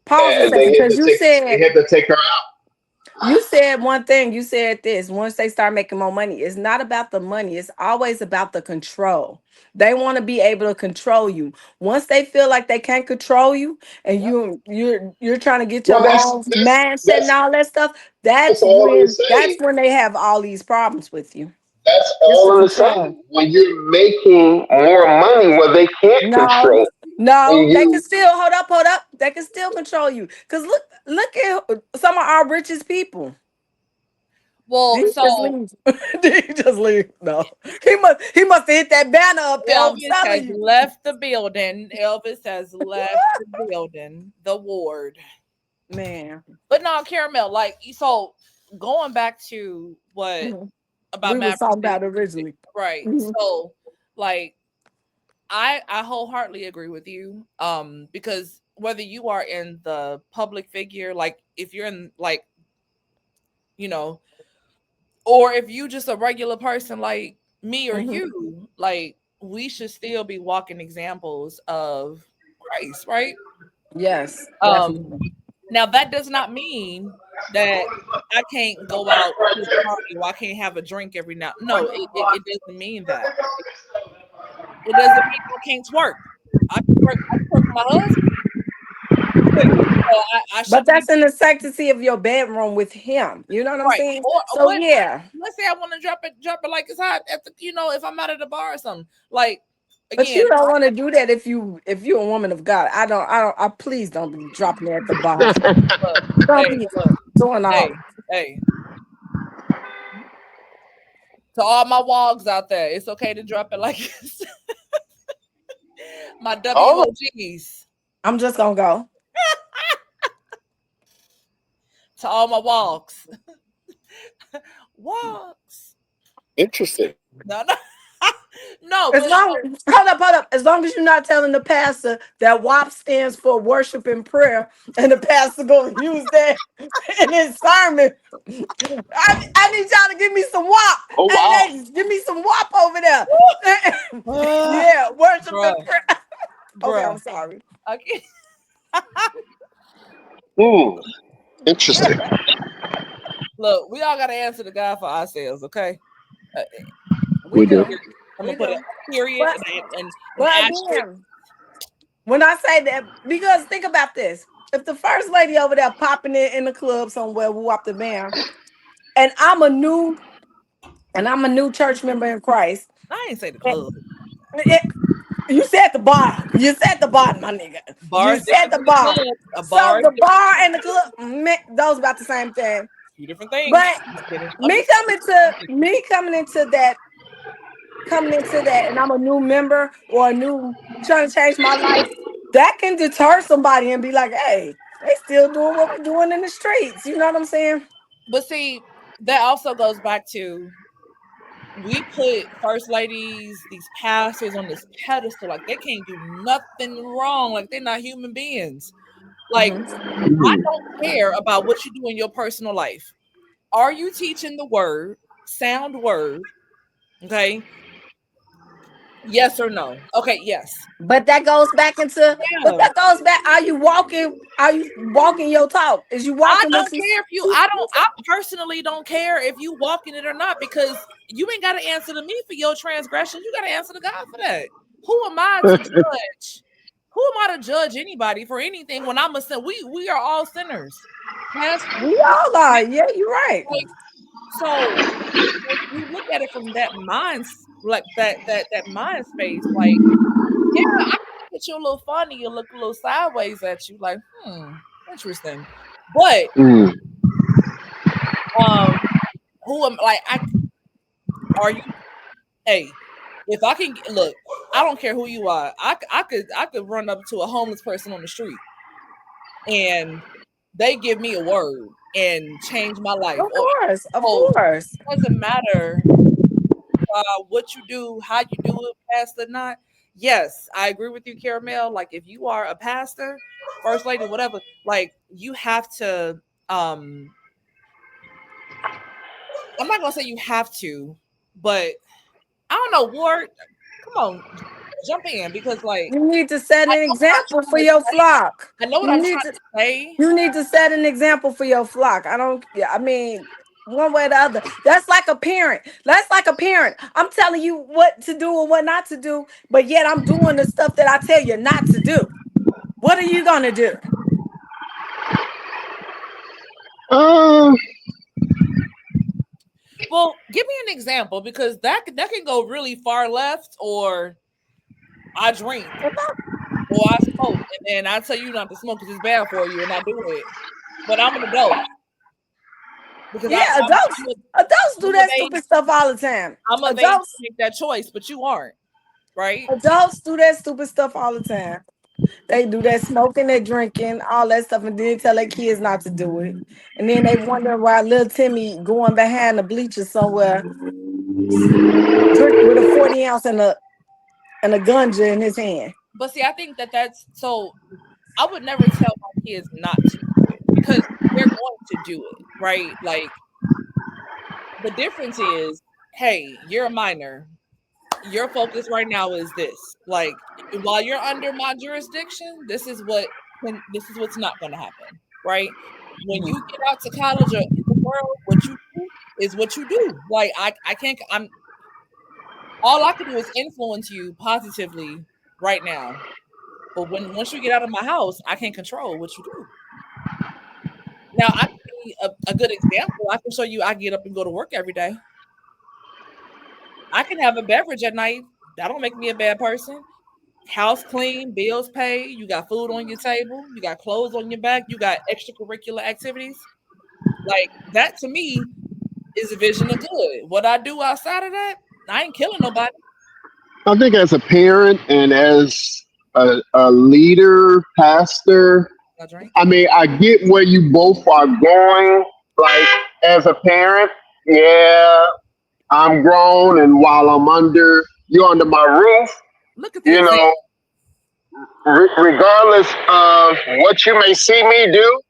Pause a and second, because you they said had to take her out. you said one thing. You said this. Once they start making more money, it's not about the money. It's always about the control. They want to be able to control you. Once they feel like they can't control you, and Yep. you're trying to get Well, your own mindset and all that stuff, that's all in the that's same. when they have all these problems with you. That's It's the all in the control. same. When you're making more money, well, they can't No, control. When no, they can you still hold up. They can still control you. Cause look at some of our richest people. Did Well, he just so leave? Did he just leave? No. He must have hit that banner up there. I'm Elvis has telling you. left the building. Elvis has left the building, the ward. Man. But no, Caramel, like so going back to what Mhm. about We was Mavericks talking being about it originally. right. Mhm. So like I wholeheartedly agree with you. Because whether you are in the public figure, like if you're in like, you know, or if you just a regular person like me or Mhm. you, like we should still be walking examples of Christ, right? Yes, Um definitely. Now that does not mean that I can't go out to a party or I can't have a drink every now. No, it doesn't mean that. It doesn't mean I can't twerk. I can twerk. I can twerk for my husband. But I But should be that's in the sanctity of your bedroom with him. You know what I'm right. saying? Or So what? yeah. Let's say I want to drop it like it's hot at the. If I'm out at the bar or something. Like But again, you don't want to do that if you're a woman of God. I please don't be dropping it at the bar. look, Don't hey, be look, doing all. hey. To all my wogs out there, it's okay to drop it like it's my all right. WOGs. I'm just gonna go. To all my wogs. Wogs. Interesting. No, no. No, As but long hold up. As long as you're not telling the pastor that WAP stands for worship and prayer, and the pastor gonna use that in his sermon. I need y'all to give me some WAP. Oh Hey wow. ladies, give me some WAP over there. uh, Yeah, worship and bruh, prayer. Okay, I'm bruh. sorry. I can't. Hmm. Interesting. Look, we all got to answer to God for ourselves, okay? Uh, We We do. do. I'm We gonna put do. a period But and an but asterisk. again, when I say that, because think about this. If the first lady over there popping it in the club somewhere, woo up the band, and I'm a new church member in Christ. I ain't say the eh, club. eh, You said the bar. You said the bar, my nigga. Bar You is said different the than the bar. club. A bar So is the different bar than the and the club, those about the same thing. two different things. But Just kidding. I'm me just kidding. coming to I'm just me coming into that, and I'm a new member or a new trying to change my life. That can deter somebody and be like, "Hey, they still doing what we're doing in the streets." You know what I'm saying? But see, that also goes back to we put first ladies, these pastors on this pedestal, like they can't do nothing wrong, like they're not human beings. Like Hmm. I Hmm. don't care about what you do in your personal life. Are you teaching the word, sound word? Okay. Yes or no? Okay, yes. But that goes back into, but Yeah. that goes back. Are you walking? Are you walking your talk? Is you I walking don't with care if you I personally don't care if you walk in it or not, because you ain't gotta answer to me for your transgression. You gotta answer to God for that. Who am I to judge? Who am I to judge anybody for anything when I'm a sin? We are all sinners. Past, we all are. Yeah, you're right. like, so if you look at it from that like that mind space, like, yeah, I can look at you a little funny, you look a little sideways at you, like, interesting. But Mm. um who am like I are you hey, if I can look, I don't care who you are. I could run up to a homeless person on the street and they give me a word and change my life. Of course, of So course. it doesn't matter what you do, how you do it, pastor or not. Yes, I agree with you, Caramel. Like, if you are a pastor, first lady, whatever, like, you have to I'm not gonna say you have to, but I don't know, Ward. Come on, jump in, because like You need to set I an know what I'm example for trying to your say. flock. I know what You I'm need trying to. to say. You need to set an example for your flock. I don't. Yeah, I mean, one way or the other. That's like a parent. That's like a parent. I'm telling you what to do and what not to do, but yet I'm doing the stuff that I tell you not to do. What are you gonna do? Um, Well, give me an example, because that can go really far left, or I drink, or I smoke, and then I tell you not to smoke because it's bad for you, and I do it. But I'm an adult because Yeah, adults do I'm of that age. stupid stuff all the time. I'm of age to Adults make that choice, but you aren't, right? adults do that stupid stuff all the time. They do that smoking, that drinking, all that stuff, and then tell their kids not to do it. And then they wonder why little Timmy going behind the bleachers somewhere, drink with a 40 ounce and a ganja in his hand. But see, I think that's so. I would never tell my kids not to do it because they're going to do it, right? Like, the difference is, hey, you're a minor. Your focus right now is this. Like, while you're under my jurisdiction, this is what's not going to happen, right? When you get out to college or in the world, what you do is what you do. Like, I can't. I'm all I can do is influence you positively right now. But once you get out of my house, I can't control what you do. Now, I can be a good example. I can show you I get up and go to work every day. I can have a beverage at night. That don't make me a bad person. House clean, bills paid, you got food on your table, you got clothes on your back, you got extracurricular activities. Like, that to me is a vision of good. What I do outside of that, I ain't killing nobody. I think as a parent and as a leader, pastor, I drink. I mean, I get where you both are going. Like, as a parent, yeah, I'm grown, and while you're under my roof, Look at the you example. know, regardless of what you may see me do,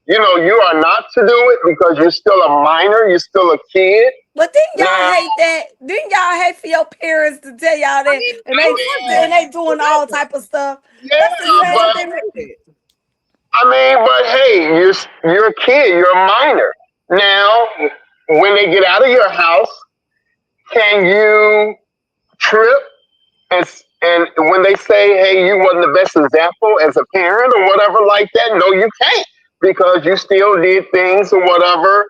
you are not to do it because you're still a minor, you're still a kid. But didn't y'all Now, hate that? Didn't y'all hate for your parents to tell y'all I that, mean, and I they mean, and forever. they doing all Forever. type of stuff? That's the yeah, Forever. same but thing. I hate it. but hey, you're a kid, you're a minor. Now, when they get out of your house, can you trip and when they say, hey, you wasn't the best example as a parent or whatever like that? No, you can't, because you still did things or whatever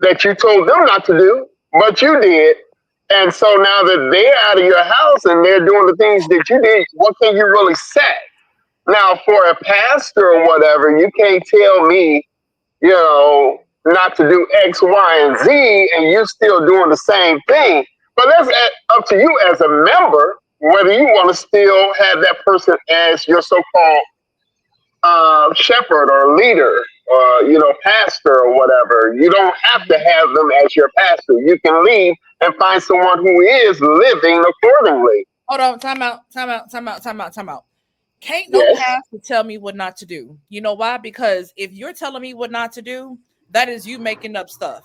that you told them not to do, but you did. And so now that they're out of your house and they're doing the things that you did, what can you really say? Now, for a pastor or whatever, you can't tell me, not to do X, Y, and Z, and you're still doing the same thing. But that's up to you as a member whether you want to still have that person as your so-called shepherd or leader or pastor or whatever. You don't have to have them as your pastor. You can leave and find someone who is living accordingly. Hold on, time out, time out, time out, time out, time out. Can't no Yes. pastor tell me what not to do. You know why? Because if you're telling me what not to do, that is you making up stuff.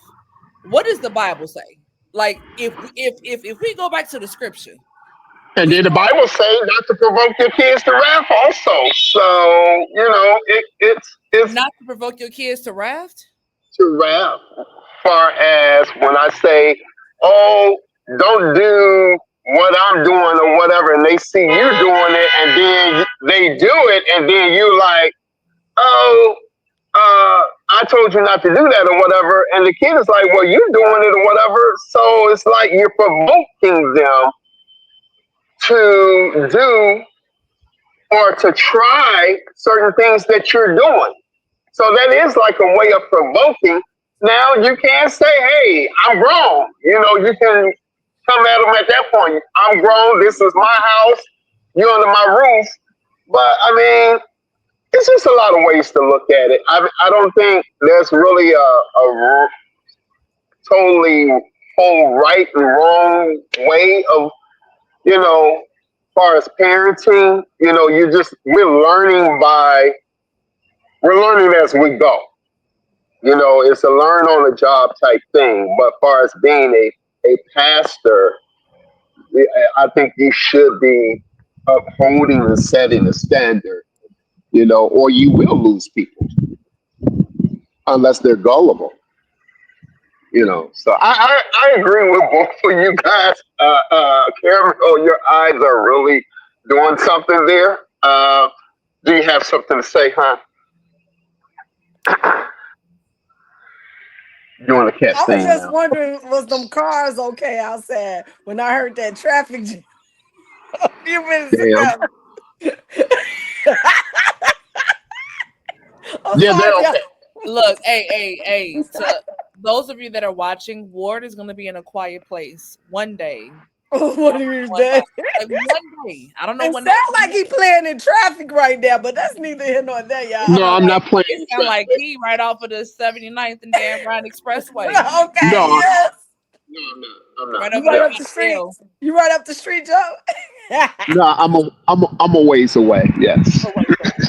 What does the Bible say? Like if we go back to the scripture, And we then the Bible say not to provoke your kids to wrath also. So, it's not to provoke your kids to wrath. to wrath. Far as when I say, oh, don't do what I'm doing or whatever, and they see you doing it, and then they do it, and then you like, oh, I told you not to do that or whatever, and the kid is like, well, you're doing it or whatever. So it's like you're provoking them to do or to try certain things that you're doing. So that is like a way of provoking. Now you can't say, hey, I'm grown. You can come at them at that point. I'm grown. This is my house. You're under my roof. But I mean, it's just a lot of ways to look at it. I don't think there's really a totally whole right and wrong way of, as far as parenting. We're learning as we go. It's a learn on the job type thing. But as far as being a pastor, I think you should be upholding and setting a standard, or you will lose people unless they're gullible. So I agree with both of you guys. Caramel, your eyes are really doing something there. Do you have something to say, huh? You want to catch I was things just now? wondering, was them cars okay outside when I heard that traffic jam a few minutes Damn. ago? I'm Yeah, they're sorry, y'all. okay. Look, hey. To those of you that are watching, Ward is going to be in a quiet place one day. What are you One doing? like one day. I don't know It when sounds that. like he playing in traffic right now, but that's neither here nor there, y'all. No, I'm I'm like, not playing It the sounds traffic. like he right off of the 79th and Dan Ryan Expressway. okay, No, yes. no, I'm not. Right You over right the Yeah. up the street. L. You right up the street, Joe. No, I'm a ways away. Yes. Oh, wait, so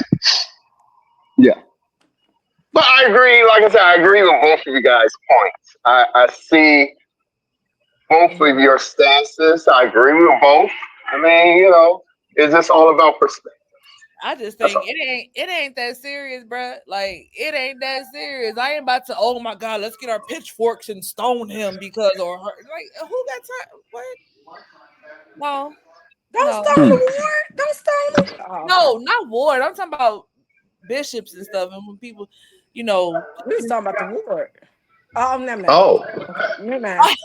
Yeah. But I agree. Like I said, I agree with both of you guys' points. I see both of your stances. I agree with both. I mean, it's just all about perspective. I just That's think all. it ain't that serious, bruh. Like it ain't that serious. I ain't about to. Oh my god, let's get our pitchforks and stone him because or her. Like who got time? What? No, Don't no, stone Hmm. the ward. Don't stone him. Oh, okay. no, not ward. I'm talking about bishops and stuff. And when people, you know, We was talking about the ward. Oh, never mind. Oh, Okay, never mind.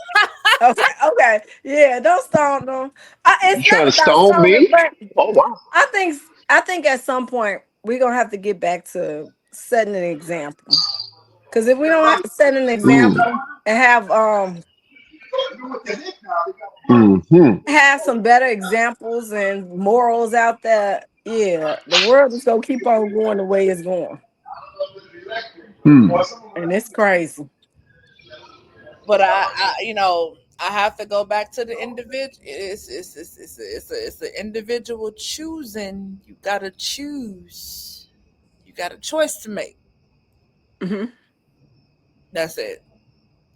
Okay. Yeah, don't stone them. you It's trying not to about stone stoning, me? but Oh wow. I think at some point we're gonna have to get back to setting an example. Because if we don't have to set an Mm. example and Hmm. have some better examples and morals out there, yeah, the world is gonna keep on going the way it's going. Hmm. And it's crazy. but I have to go back to the individual. It's the individual choosing. You gotta choose. You got a choice to make. Hmm. That's it.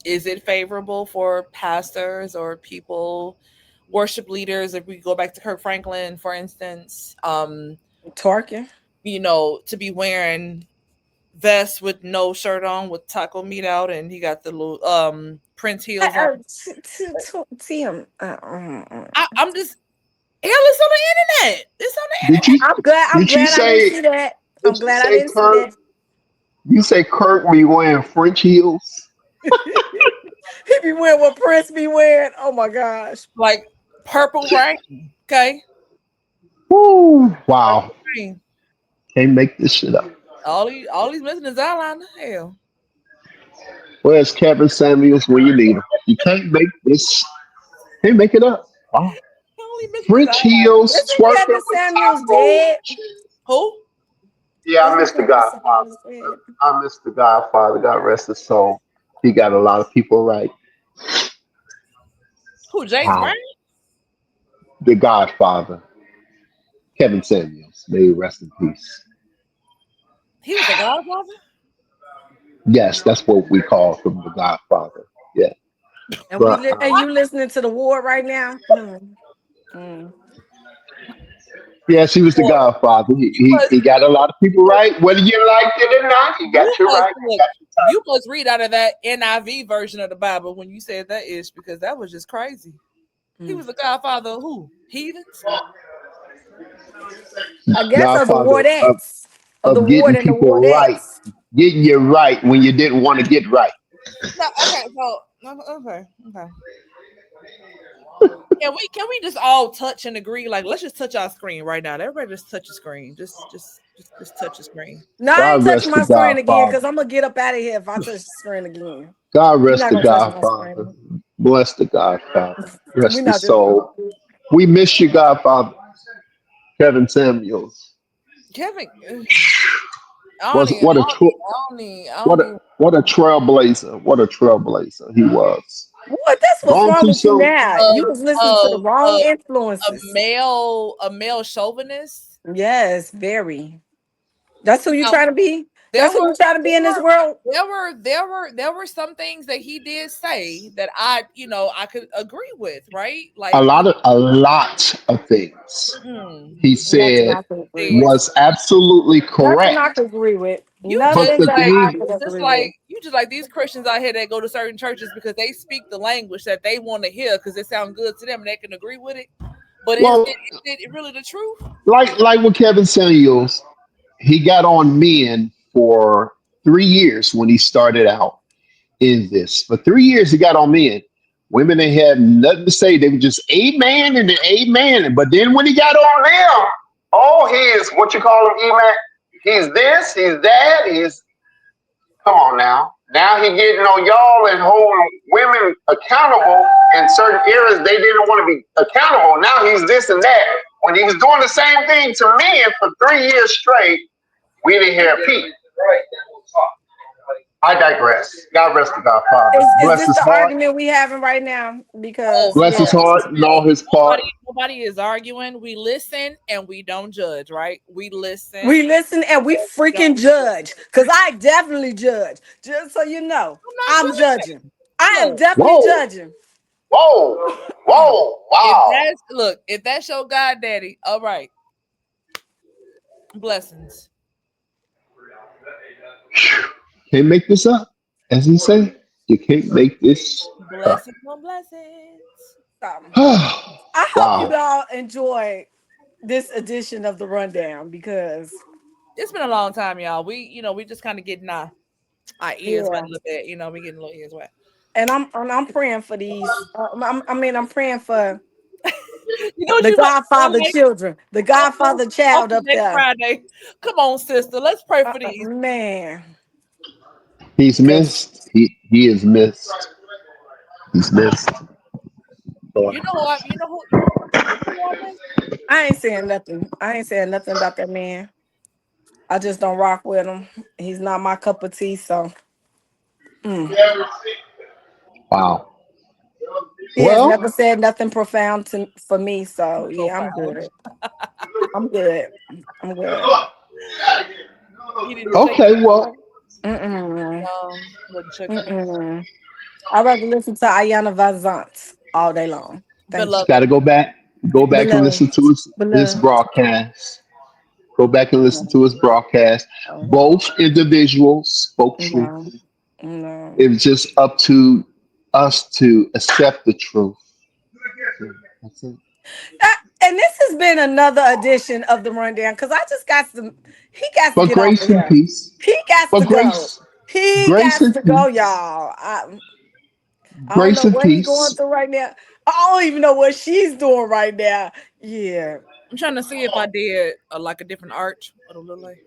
Is it favorable for pastors or people, worship leaders? If we go back to Kirk Franklin, for instance, Talking. to be wearing vests with no shirt on with taco meat out, and he got the little Prince heels on. Tim. I'm just hell. It's on the internet. It's on the Did you internet. I'm glad. I'm did you glad I didn't say see that. did I'm you glad I say didn't see Kirk? that. You say Kirk be wearing French heels? He be wearing what Prince be wearing. Oh my gosh. Like purple rain. Okay, Woo! Wow. purple rain. Can't make this shit up. All these missing is eyeliner. Hell, Where's Kevin Samuels when you need him? You can't make this. Can't make it up. Wow. only missing is French eyeliner. heels, Isn't twerking Kevin with Samuels taco. dead? Who? Yeah, I Isn't miss the Kevin Godfather. Samuels dead? I miss the Godfather. God rest his soul. He got a lot of people right. Who? James Brown? Wow. The Godfather, Kevin Samuels. May he rest in peace. He was the Godfather. Yes, that's what we call him, the Godfather. Yeah. And But and you listening to the war right now? Mm. yes, he was the Well, Godfather. you must, He got a lot of people you must, right, whether you liked it or not. He got you you must right. He look. got you You must read out of that NIV version of the Bible when you said that ish because that was just crazy. He Mm. was the godfather of who? Heathens? I guess of the Godfather wardettes. Of the of ward getting and the people right, wardettes. getting you right when you didn't want to get right. No, okay, so okay. Can we just all touch and agree? Like, let's just touch our screen right now. Everybody just touch your screen. Just touch your screen. No, I ain't God touching rest the my screen again because Godfather. I'm gonna get up out of here if I touch the screen again. God We're rest not the gonna touch my Godfather. screen. Bless the Godfather. We're Rest his not just soul. We miss you, Godfather. Kevin Samuels. Kevin, Was what a I don't even. what a trailblazer. What a trailblazer he was. what that's what's Gone wrong too with you soon. now. You Of was listening to the of wrong of influences. a male chauvinist. Yes, very. That's who you Now trying to be? there That's who were you trying to be in there this were world? there were some things that he did say that I could agree with, right? A Like lot of things he Nothing said I could agree did. with. was absolutely Nothing I correct. could agree with. You But Nothing the that I thing, could agree with. just like these Christians out here that go to certain churches because they speak the language that they want to hear because it sounds good to them and they can agree with it. But well, is it really the truth? like with Kevin Samuels, he got on men for 3 years when he started out in this. For 3 years, he got on men. Women, they had nothing to say. They were just amen and amen. But then when he got on them, oh, he is what you call him, amen. He's this, he's that, he's come on now. Now he getting on y'all and holding women accountable in certain areas they didn't want to be accountable. Now he's this and that. When he was doing the same thing to men for 3 years straight, we didn't hear a peep. I digress. God rest the Godfather. Is Bless this his the heart. argument we having right now? Oh Because Bless his yeah, heart and all his part. nobody is arguing. We listen and we don't judge, right? We listen. we listen and we We freaking don't. judge. Because I definitely judge. Just so you know, I'm not I'm judging. judging. I am Look, definitely Whoa, judging. whoa, whoa, wow. if that's your God daddy, all right. Blessings. Can't make this up. As he say, you can't make this up. Blessings on blessings. I hope you Wow. all enjoy this edition of the rundown because It's been a long time, y'all. We just kind of getting our ears wet a yeah, little bit. We getting a little ears wet. and I'm praying for these. I'm praying for You know what the you about to Godfather say? children, the On Godfather on child for up next there. Friday. Come on, sister. Let's pray for these. Man, He's because missed. He is missed. He's missed. Lord. You know who I miss? I ain't saying nothing. I ain't saying nothing about that man. I just don't rock with him. He's not my cup of tea. So mm. Wow. He has Well, never said nothing profound for me. So yeah, I'm Profound. good. I'm good. I'm good. He didn't say okay. Well, Mm-mm. wasn't checking. Mm-mm. I'd rather listen to Ayana Vazant all day long. Thank you. just Beloved. got to go back and Beloved. listen to his Beloved. broadcast. Go back and listen to No, his broadcast. Both individuals spoke truth. no, no. It was just up to us to accept the truth. That's it. And this has been another edition of the rundown because I just got some. He got to But get off of grace and here. peace. He got But to go. He grace got and to go, peace. y'all. I don't Grace know and what he's going peace. through right now. I don't even know what she's doing right now. Yeah. I'm trying to see if I did like a different arch. What it look like.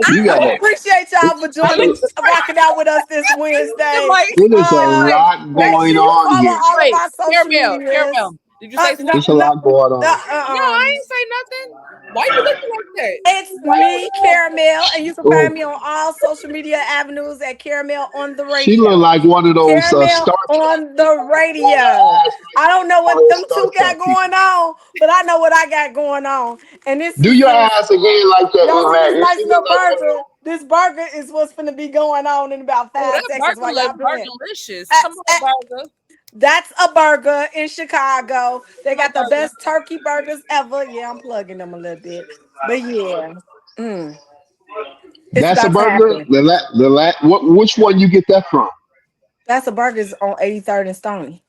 You I got it. appreciate y'all for It's joining, rocking out with us this Wednesday. Like, it is a Uh, lot Make going sure you on follow here. all of wait, our social caramel, medias. caramel. Did you say No, something? There's a no, lot going on. No, I ain't say nothing. Why you looking like that? it's Why you me, Caramel, and you can find Oh, me on all social media avenues at Caramel on the she look radio. like one of those Caramel Star Trek on the people. radio. I don't know One what of those them Star two got Trek people. going on, but I know what I got going on. And this Do is your just ass again like that, y'all see this man. nice little burger. This burger is what's going to be going on in about Oh, 5 seconds that while burger y'all look playing. burgerlicious. Uh, Come uh, on, burger. that's a burger in Chicago. They Come got the on, burger. best turkey burgers ever. Yeah, I'm plugging them a little bit. But yeah, mm, it's That's a about to burger. happen. Which one you get that from? That's a burgers on 83rd and Stony.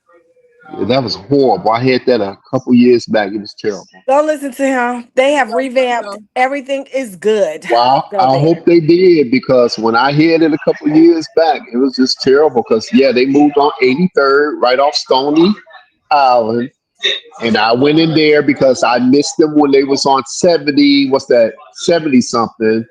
Yeah, that was horrible. I had that a couple years back. It was terrible. Don't listen to him. They You have know, you revamped. know. Everything is good. Well, Go I there. hope they did because when I had it a couple years back, it was just terrible. Because yeah, they moved on 83rd, right off Stony Island, and I went in there because I missed them when they was on 70. What's that? 70 something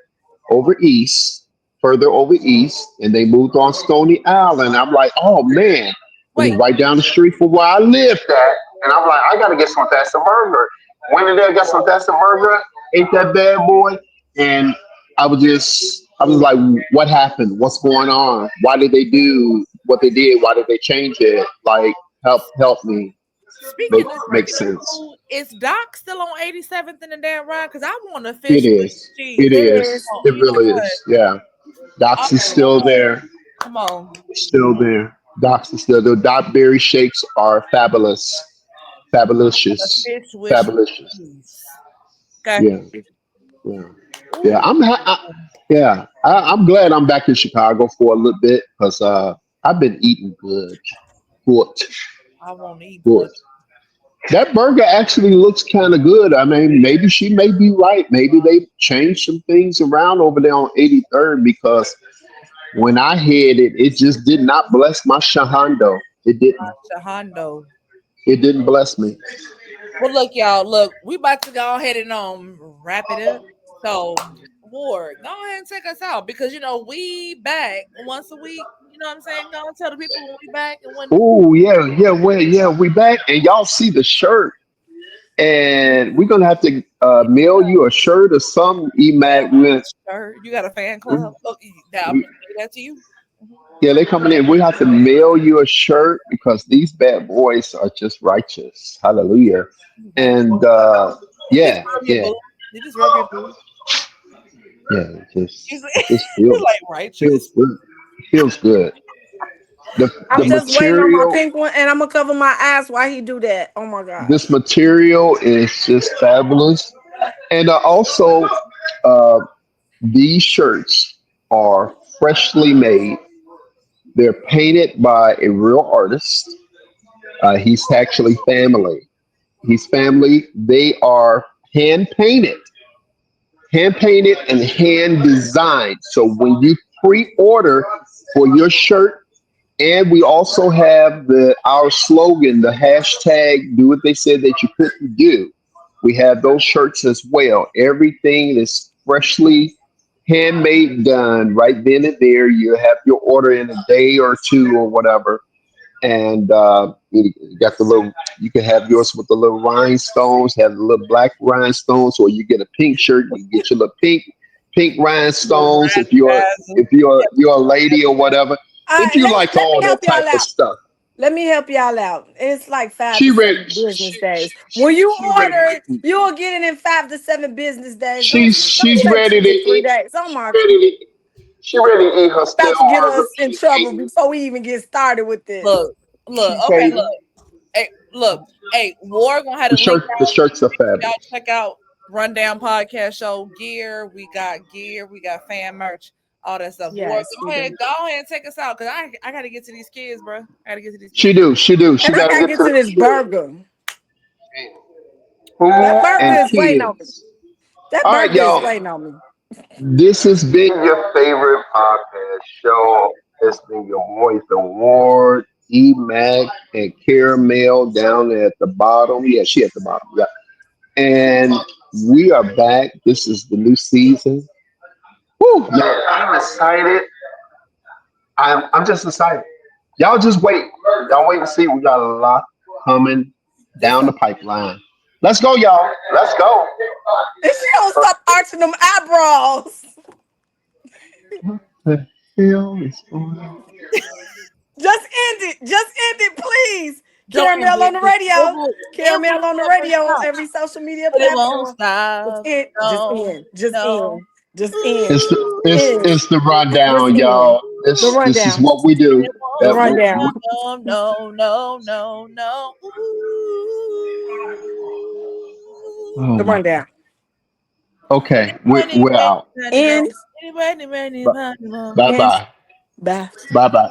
over east, further over east, and they moved on Stony Island. I'm like, oh man, it was Wait, right down the street from where I lived at, and I'm like, I gotta get some That's a Burger. Went in there, got some That's a Burger, ate that bad boy, and I was like, what happened? What's going on? Why did they do what they did? Why did they change it? Like, help me speaking of make speaking of sense. food, is Doc still on 87th in the damn ride? Because I want a It fish with is. It cheese. It is. is. Oh, It really Lord. is. Yeah. I Docs is still want. there. Come on. Still there. Docs is still there. Doc Berry shakes are fabulous. A Fabulous. fish with Fabulous. cheese. Okay. Yeah. Yeah. Yeah. Ooh, I'm glad I'm back in Chicago for a little bit because I've been eating good. Good. I want to eat Good. good. That burger actually looks kind of good. I mean, maybe she may be right. Maybe they changed some things around over there on 83rd because when I had it, it just did not bless my shahando. It didn't. Shahando. It didn't bless me. Well, look, y'all. Look, we about to go ahead and wrap it up. So, Ward, go ahead and take us out because we back once a week. You know what I'm saying? Go and tell the people when we back and when. Oh yeah, we back and y'all see the shirt, and we're gonna have to mail you a shirt or some emac. Sure, you got a fan club. Oh, I'm gonna say that to you. Mhm. Yeah, they coming in. We have to mail you a shirt because these bad boys are just righteous. Hallelujah. Right. And They just yeah, rub your yeah, boo. They just rub your boo. yeah. He's, It just he's like feels righteous. good. It feels good. The I'm just waiting on my material, pink one, and I'm gonna cover my eyes while he do that. Oh my this gosh. material is just fabulous. And also, uh, these shirts are freshly made. They're painted by a real artist. He's actually family. He's family. They are hand painted, and hand designed. So when you pre-order for your shirt, and we also have the our slogan, the hashtag "Do what they said that you couldn't do." We have those shirts as well. Everything is freshly handmade, done right then and there. You have your order in a day or two or whatever, and you got the little. You can have yours with the little rhinestones, have the little black rhinestones, or you get a pink shirt. You get your little pink Little rhinestones if razzle you're a lady or whatever. If you like Let me all that help y'all type of out. stuff, Let me help y'all out. It's like five she to ready. seven business days. When you She ready. order, you will get it in 5 to 7 business days. Don't She's say ready to 2 to 3 eat. days. Oh She my God. ready to. She ready to eat her About stale to get burger. us in trouble before we even get started with this. Look, look, She's okay, ready. look. Hey, look. Hey, War gonna have The a link the out. shirts are Make sure y'all fabulous. check out Rundown Podcast Show gear, we got fan merch, all that stuff. War, Yes, we do. go ahead and take us out because I gotta get to these kids, bro. I gotta get to these She kids. do. She do. And She I got to gotta get get to to the this burger. That food burger and is waiting on me. kids. That All right, burger is y'all. waiting on me. This has been your favorite podcast show. It's been your voice award, E Mac and Caramel down at the bottom. Yeah, she at the bottom. Yeah. And we are back. This is the new season. Woo, man, I'm excited. I'm just excited. Y'all just wait. Y'all wait and see. We got a lot coming Just down the pipeline. Let's go, y'all. Let's go. And she don't stop arching them eyebrows. What the hell is going on? Just end it. Just end it, please. don't end Caramel on it. the radio. It Caramel will on the never radio on stop, every social media but it won't platform. Just stop. end. Just No, end. Just no, end. Just end. It's the it's End. it's the Just rundown, end. y'all. The This is rundown. what we do. The No, rundown. no, no, no, no. Oh The my. rundown. Okay, we're out. And Bye and bye. bye. Bye bye.